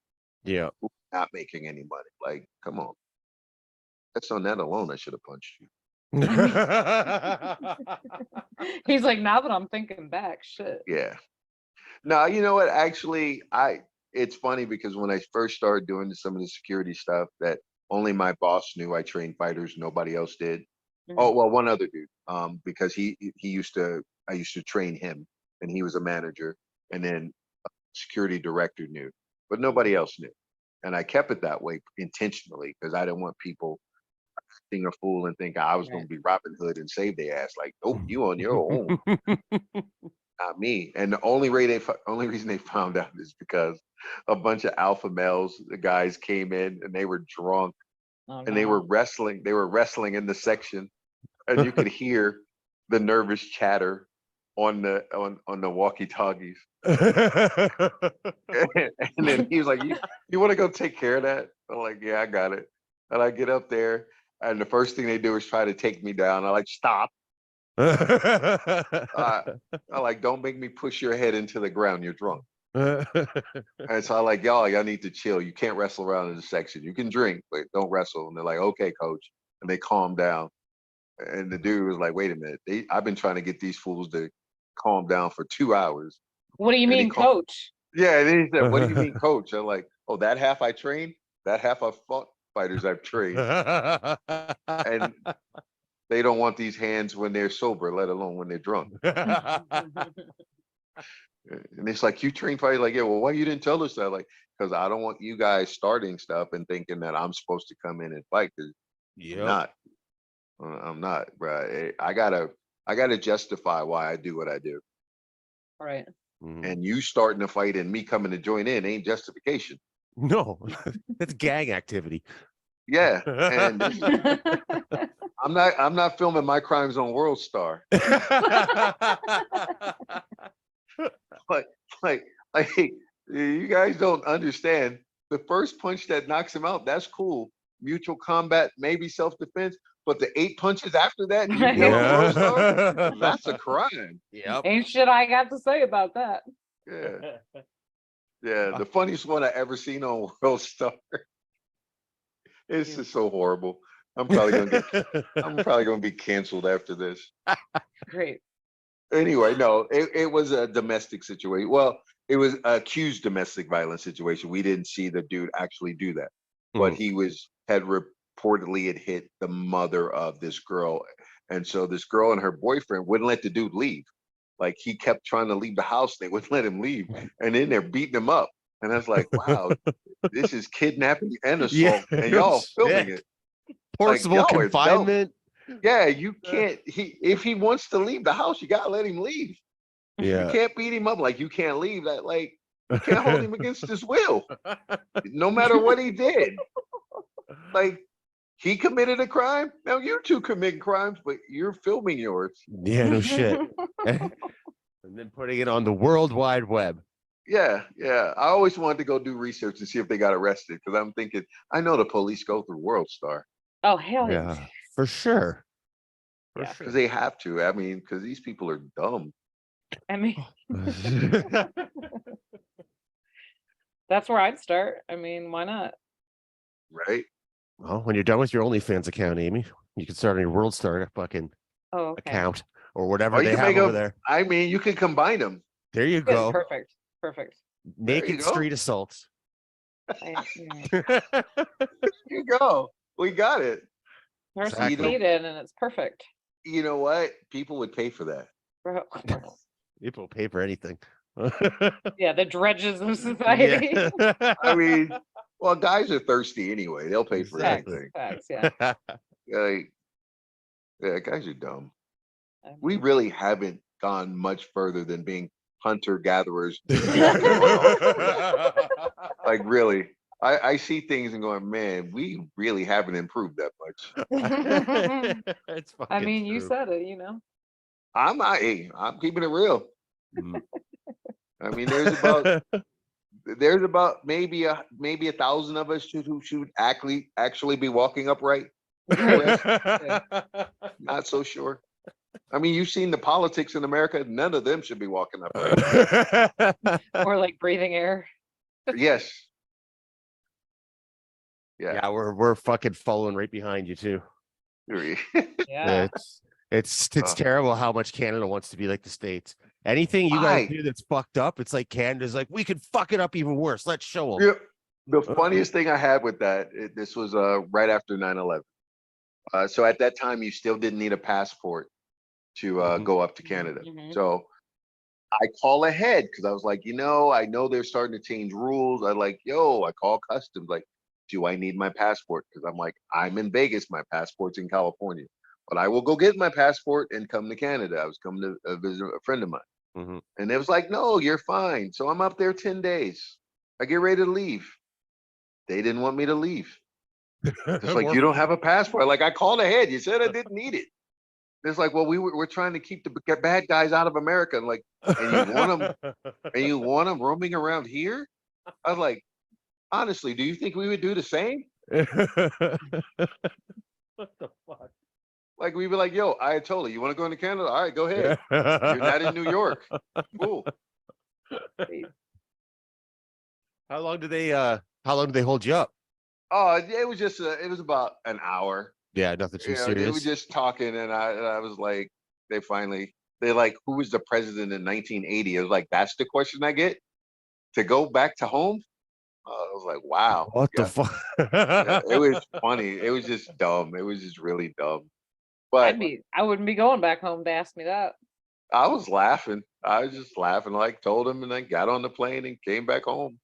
Yeah, who are not making any money. Like, come on. That's on that alone. I should have punched you. He's like, now that I'm thinking back, shit. Yeah. No, you know what? Actually, it's funny because when I first started doing some of the security stuff, that only my boss knew I trained fighters, nobody else did. Oh, well, one other dude. Because I used to train him, and he was a manager, and then a security director knew, but nobody else knew. And I kept it that way intentionally because I didn't want people acting a fool and think I was going to be Robin Hood and save their ass. Like, nope, you on your own. Not me. And the only reason they found out is because a bunch of alpha males, the guys came in and they were drunk and they were wrestling. They were wrestling in the section, and you could hear the nervous chatter on the walkie-talkies. And then he was like, "You want to go take care of that?" I'm like, "Yeah, I got it." And I get up there, and the first thing they do is try to take me down. I like, stop. I like, don't make me push your head into the ground. You're drunk. And so I like, y'all need to chill. You can't wrestle around in the section. You can drink, but don't wrestle. And they're like, okay, coach. And they calm down. And the dude was like, wait a minute. I've been trying to get these fools to calm down for 2 hours. What do you mean, coach? Yeah. And then he said, what do you mean, coach? I'm like, oh, that half I trained? That half I fought fighters I've trained. And they don't want these hands when they're sober, let alone when they're drunk. And it's like, you train fighters? Like, yeah, well, why you didn't tell us that? Like, because I don't want you guys starting stuff and thinking that I'm supposed to come in and fight. Because I'm not, bro. I gotta justify why I do what I do. All right. And you starting a fight and me coming to join in ain't justification. No, that's gang activity. Yeah. And I'm not filming my crimes on World Star. like you guys don't understand. the first punch that knocks him out, that's cool. Mutual combat, maybe self-defense. But the 8 punches after that, you kill a world star? That's a crime. Yep. Ain't shit I got to say about that. Yeah. Yeah. The funniest one I ever seen on World Star. It's just so horrible. I'm probably gonna be canceled after this. Great. Anyway, no, it was a domestic situation. Well, it was accused domestic violence situation. We didn't see the dude actually do that, but he had reportedly had hit the mother of this girl, and so this girl and her boyfriend wouldn't let the dude leave. Like he kept trying to leave the house, they wouldn't let him leave, and then they're beating him up. And I was like, wow, this is kidnapping and assault, and y'all filming it. Forcible Like, confinement. Yeah, you can't. If he wants to leave the house, you gotta let him leave. Yeah. You can't beat him up like you can't leave. That like you can't hold him against his will, no matter what he did. Like he committed a crime. Now you two commit crimes, but you're filming yours. Yeah, no shit. And then putting it on the World Wide Web. Yeah, yeah. I always wanted to go do research and see if they got arrested because I'm thinking I know the police go through World Star. Oh hell Yeah, for sure. Yeah. Because they have to. I mean, because these people are dumb. I mean, that's where I'd start. I mean, why not? Right? Well, when you're done with your OnlyFans account, Amy, you can start on your World Star fucking account or whatever Or they you can have make over there. I mean, you can combine them. There you Yeah, go. perfect. Naked go. street assaults. There you go. We got it. There's Exactly. some feet in, and it's perfect. You know what? People would pay for that. Bro. People pay for anything. Yeah, the dredges of society. Yeah. I mean, well, guys are thirsty anyway. They'll pay for anything. Facts, yeah. Like, yeah, guys are dumb. I mean, We really haven't gone much further than being hunter-gatherers. Like, really. I see things and going, man, we really haven't improved that much. It's I fucking mean, you true. said it, you know. I'm keeping it real. I mean, there's about maybe 1,000 of us who should actually be walking upright. Not so sure. I mean, you've seen the politics in America. None of them should be walking upright. Or like breathing air. Yes. Yeah. Yeah, we're fucking following right behind you too. Yeah. It's terrible how much Canada wants to be like the States. Anything you guys do that's fucked up, it's like Canada's like, we could fuck it up even worse. Let's show them. Yeah. The funniest thing I had with that, this was right after 9/11. So at that time, you still didn't need a passport to go up to Canada. So I call ahead because I was like, I know they're starting to change rules. I call customs, like, do I need my passport? Because I'm like, I'm in Vegas, my passport's in California, but I will go get my passport and come to Canada. I was coming to visit a friend of mine. And it was like, no, you're fine. So I'm up there 10 days. I get ready to leave. They didn't want me to leave. It's like, you don't have a passport. Like, I called ahead. You said I didn't need it. It's like, well, we're trying to keep the bad guys out of America. And like, and you want them roaming around here? I was like, honestly, do you think we would do the same? What the fuck? Like, we'd be like, yo, Ayatollah, you want to go into Canada? All right, go ahead. You're not in New York. Cool. How long do they hold you up? Oh, it was just it was about an hour. Yeah, nothing too serious. They were just talking, and I was like, they're like, who was the president in 1980? I was like, that's the question I get to go back to home. I was like, wow. What the fuck? It was funny. It was just dumb. It was just really dumb. But I wouldn't be going back home to ask me that. I was laughing. I was just laughing, like told him, and then got on the plane and came back home.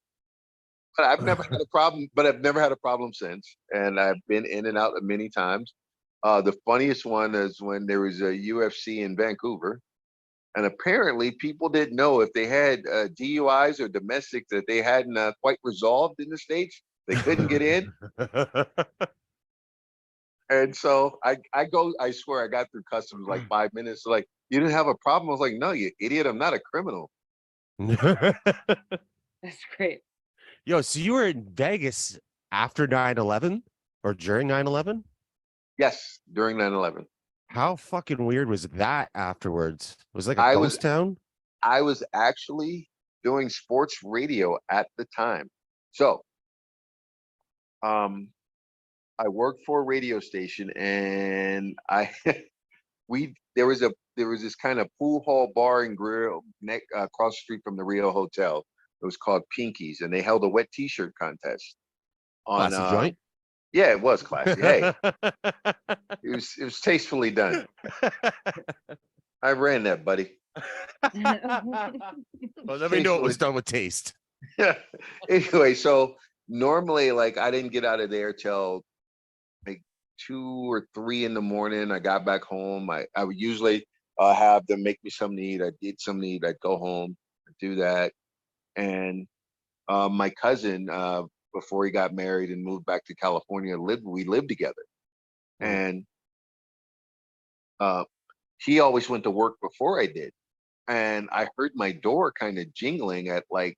But I've never had a problem. But I've never had a problem since, and I've been in and out many times. The funniest one is when there was a UFC in Vancouver, and apparently people didn't know if they had DUIs or domestics that they hadn't quite resolved in the States. They couldn't get in. And so I swear I got through customs like 5 minutes. Like, you didn't have a problem? I was like, no, you idiot. I'm not a criminal. That's great. Yo, so you were in Vegas after 9/11 or during 9/11? Yes, during 9/11. How fucking weird was that afterwards? Was it like a I was ghost town? I was actually doing sports radio at the time. So, um, I worked for a radio station, and I we there was this kind of pool hall bar and grill across the street from the Rio Hotel. It was called Pinky's, and they held a wet T-shirt contest on. Classy joint. Yeah, it was classy. Hey, it was tastefully done. I ran that, buddy. Well, let me know it was done with taste. Yeah. Anyway, so normally, like, I didn't get out of there till like 2 or 3 in the morning. I got back home. I would usually have them make me something to eat. I'd eat something to eat. I'd go home, do that. And my cousin, before he got married and moved back to California, we lived together. And he always went to work before I did. And I heard my door kind of jingling at like,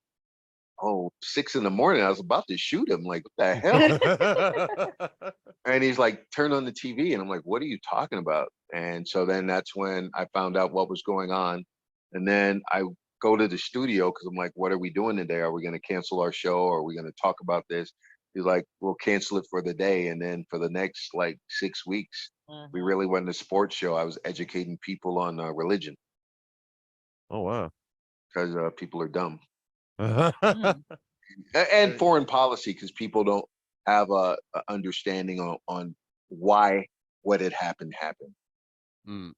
6 in the morning. I was about to shoot him. Like, what the hell? And he's like, turn on the TV. And I'm like, what are you talking about? And so then that's when I found out what was going on. And then I go to the studio because I'm like, what are we doing today? Are we going to cancel our show? Or are we going to talk about this? He's like, we'll cancel it for the day. And then for the next like 6 weeks, we really went to sports show. I was educating people on religion. Oh, wow. Because people are dumb. Mm. And foreign policy, because people don't have a understanding on why what had happened. And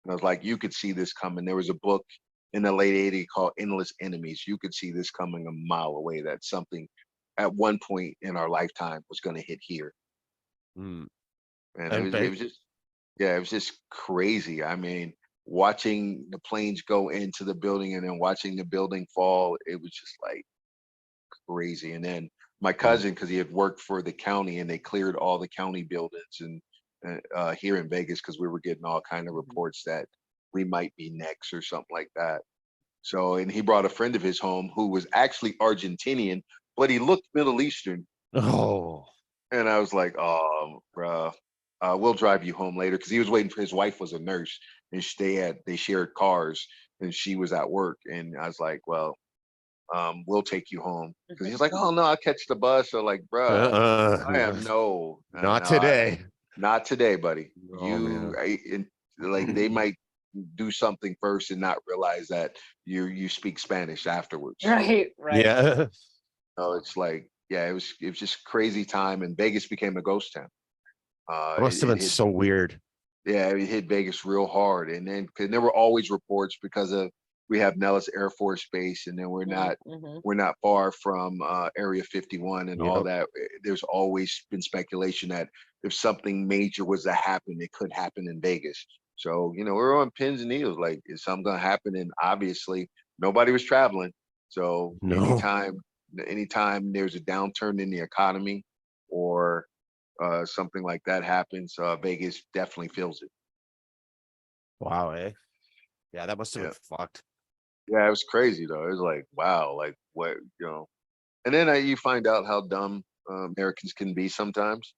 I was like, you could see this coming. There was a book in the late 80s called Endless Enemies. You could see this coming a mile away, that something at one point in our lifetime was going to hit here. And it was just, yeah, it was just crazy. I mean, watching the planes go into the building and then watching the building fall, it was just like crazy. And then my cousin, because he had worked for the county, and they cleared all the county buildings and here in Vegas, because we were getting all kind of reports that we might be next or something like that. So, and he brought a friend of his home who was actually Argentinian, but he looked Middle Eastern. Oh. And I was like, oh, bro, we'll drive you home later, because he was waiting for his wife was a nurse, and they shared cars, and she was at work. And I was like, well, we'll take you home, because he's like, oh no, I'll catch the bus. So like, bro, I am not today. Not today, buddy. Oh, Like they might do something first and not realize that you speak Spanish afterwards. Right. Yeah. So it's like, yeah, it was just crazy time, and Vegas became a ghost town. It must have been so weird. Yeah, it hit Vegas real hard, and then because there were always reports, because of we have Nellis Air Force Base, and then we're not far from Area 51 and all that. There's always been speculation that if something major was to happen, it could happen in Vegas. So we're on pins and needles. Like, is something gonna happen? And obviously, nobody was traveling. So anytime there's a downturn in the economy or something like that happens, Vegas definitely feels it. Wow, eh? Yeah, that must have been fucked. Yeah, it was crazy though. It was like, wow, like what, and then you find out how dumb Americans can be sometimes.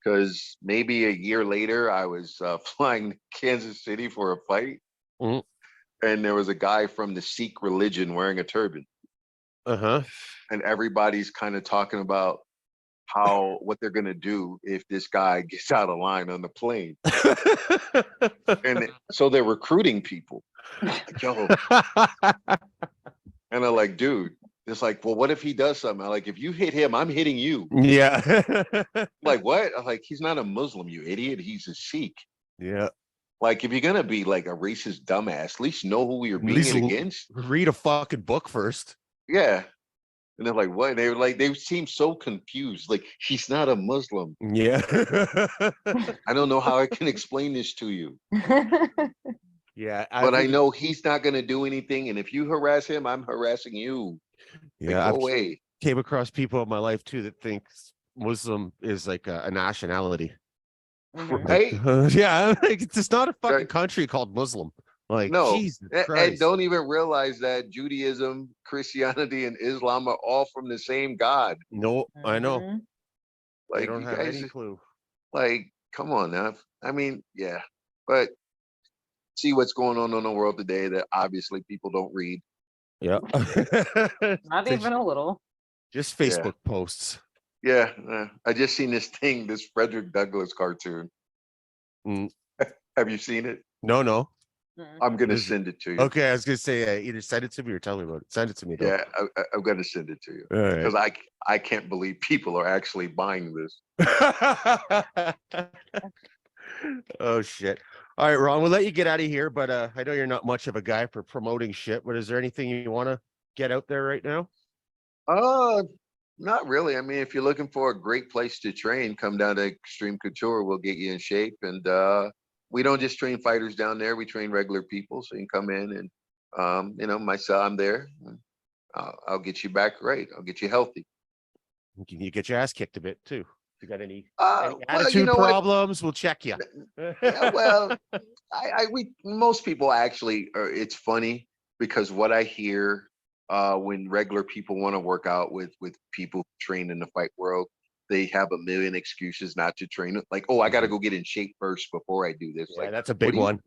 Because maybe a year later, I was flying to Kansas City for a fight, and there was a guy from the Sikh religion wearing a turban. And everybody's kind of talking about what they're gonna do if this guy gets out of line on the plane. And so they're recruiting people. Like, yo. And I'm like, dude, it's like, well, what if he does something? I'm like, if you hit him, I'm hitting you. Yeah. Like, what? I'm like, he's not a Muslim, you idiot. He's a Sikh. Yeah. Like, if you're gonna be like a racist dumbass, at least know who you're being against. Read a fucking book first. Yeah. And they're like, what? They were like, they seem so confused. Like, he's not a Muslim. Yeah. I don't know how I can explain this to you. Yeah. But I know he's not gonna do anything. And if you harass him, I'm harassing you. Yeah. Like, go away. Came across people in my life too that think Muslim is like a nationality. Right? Yeah. Like, it's not a fucking country called Muslim. Like, No, Jesus and Christ. don't even realize that Judaism, Christianity, and Islam are all from the same God. No, I know. Mhm. They Like don't you have guys, any clue. like, come on now. I mean, yeah, but see what's going on in the world today that obviously people don't read. Yeah. Not They even a little. just Yeah. Facebook posts. Yeah, I just seen this thing, this Frederick Douglass cartoon. Mm. Have you seen it? No. Mm-mm. I'm gonna What is it? send it to you. Okay, I was gonna say either send it to me or tell me about it. Send it to me though. Yeah, I'm gonna send it to you All right. because I can't believe people are actually buying this. Oh shit. All right, Ron, we'll let you get out of here, but I know you're not much of a guy for promoting shit, but is there anything you want to get out there right now? Uh, Not really. I mean, if you're looking for a great place to train, come down to Extreme Couture. We'll get you in shape. And we don't just train fighters down there. We train regular people. So you can come in and, myself, I'm there. I'll get you back right. I'll get you healthy. You get your ass kicked a bit too. If you got any Well, you attitude know what? problems, we'll check you. Yeah, well, most people actually are, it's funny because what I hear when regular people want to work out with people who train in the fight world, they have a million excuses not to train. Like, oh, I got to go get in shape first before I do this. Yeah, Like, that's a what big do you one.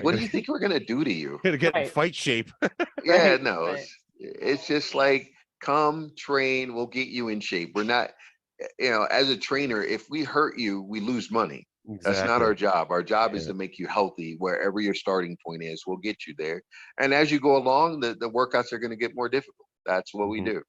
what do you think we're gonna do to you? Gonna get in Right. fight shape. Yeah, Right, no, right. it's just like come train, we'll get you in shape. We're not, as a trainer, if we hurt you, we lose money. That's not our Exactly. job. Our job is Yeah. to make you healthy wherever your starting point is. We'll get you there. And as you go along, the workouts are going to get more difficult. That's what we Mhm. do.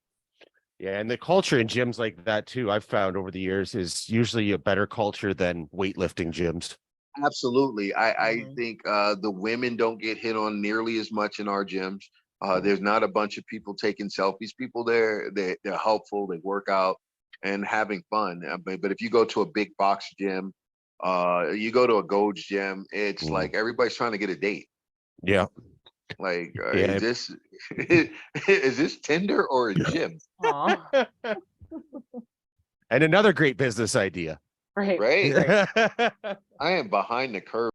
Yeah, and the culture in gyms like that too, I've found over the years is usually a better culture than weightlifting gyms. Absolutely. I Mhm. think the women don't get hit on nearly as much in our gyms. Mm. There's not a bunch of people taking selfies. People there, they're helpful. They work out and having fun. But if you go to a big box gym, you go to a Gold's gym, it's Mm. like everybody's trying to get a date. Yeah. Like, Yeah. is this is this Tinder or a gym? Aw. And another great business idea. Right. Right. Right. I am behind the curve.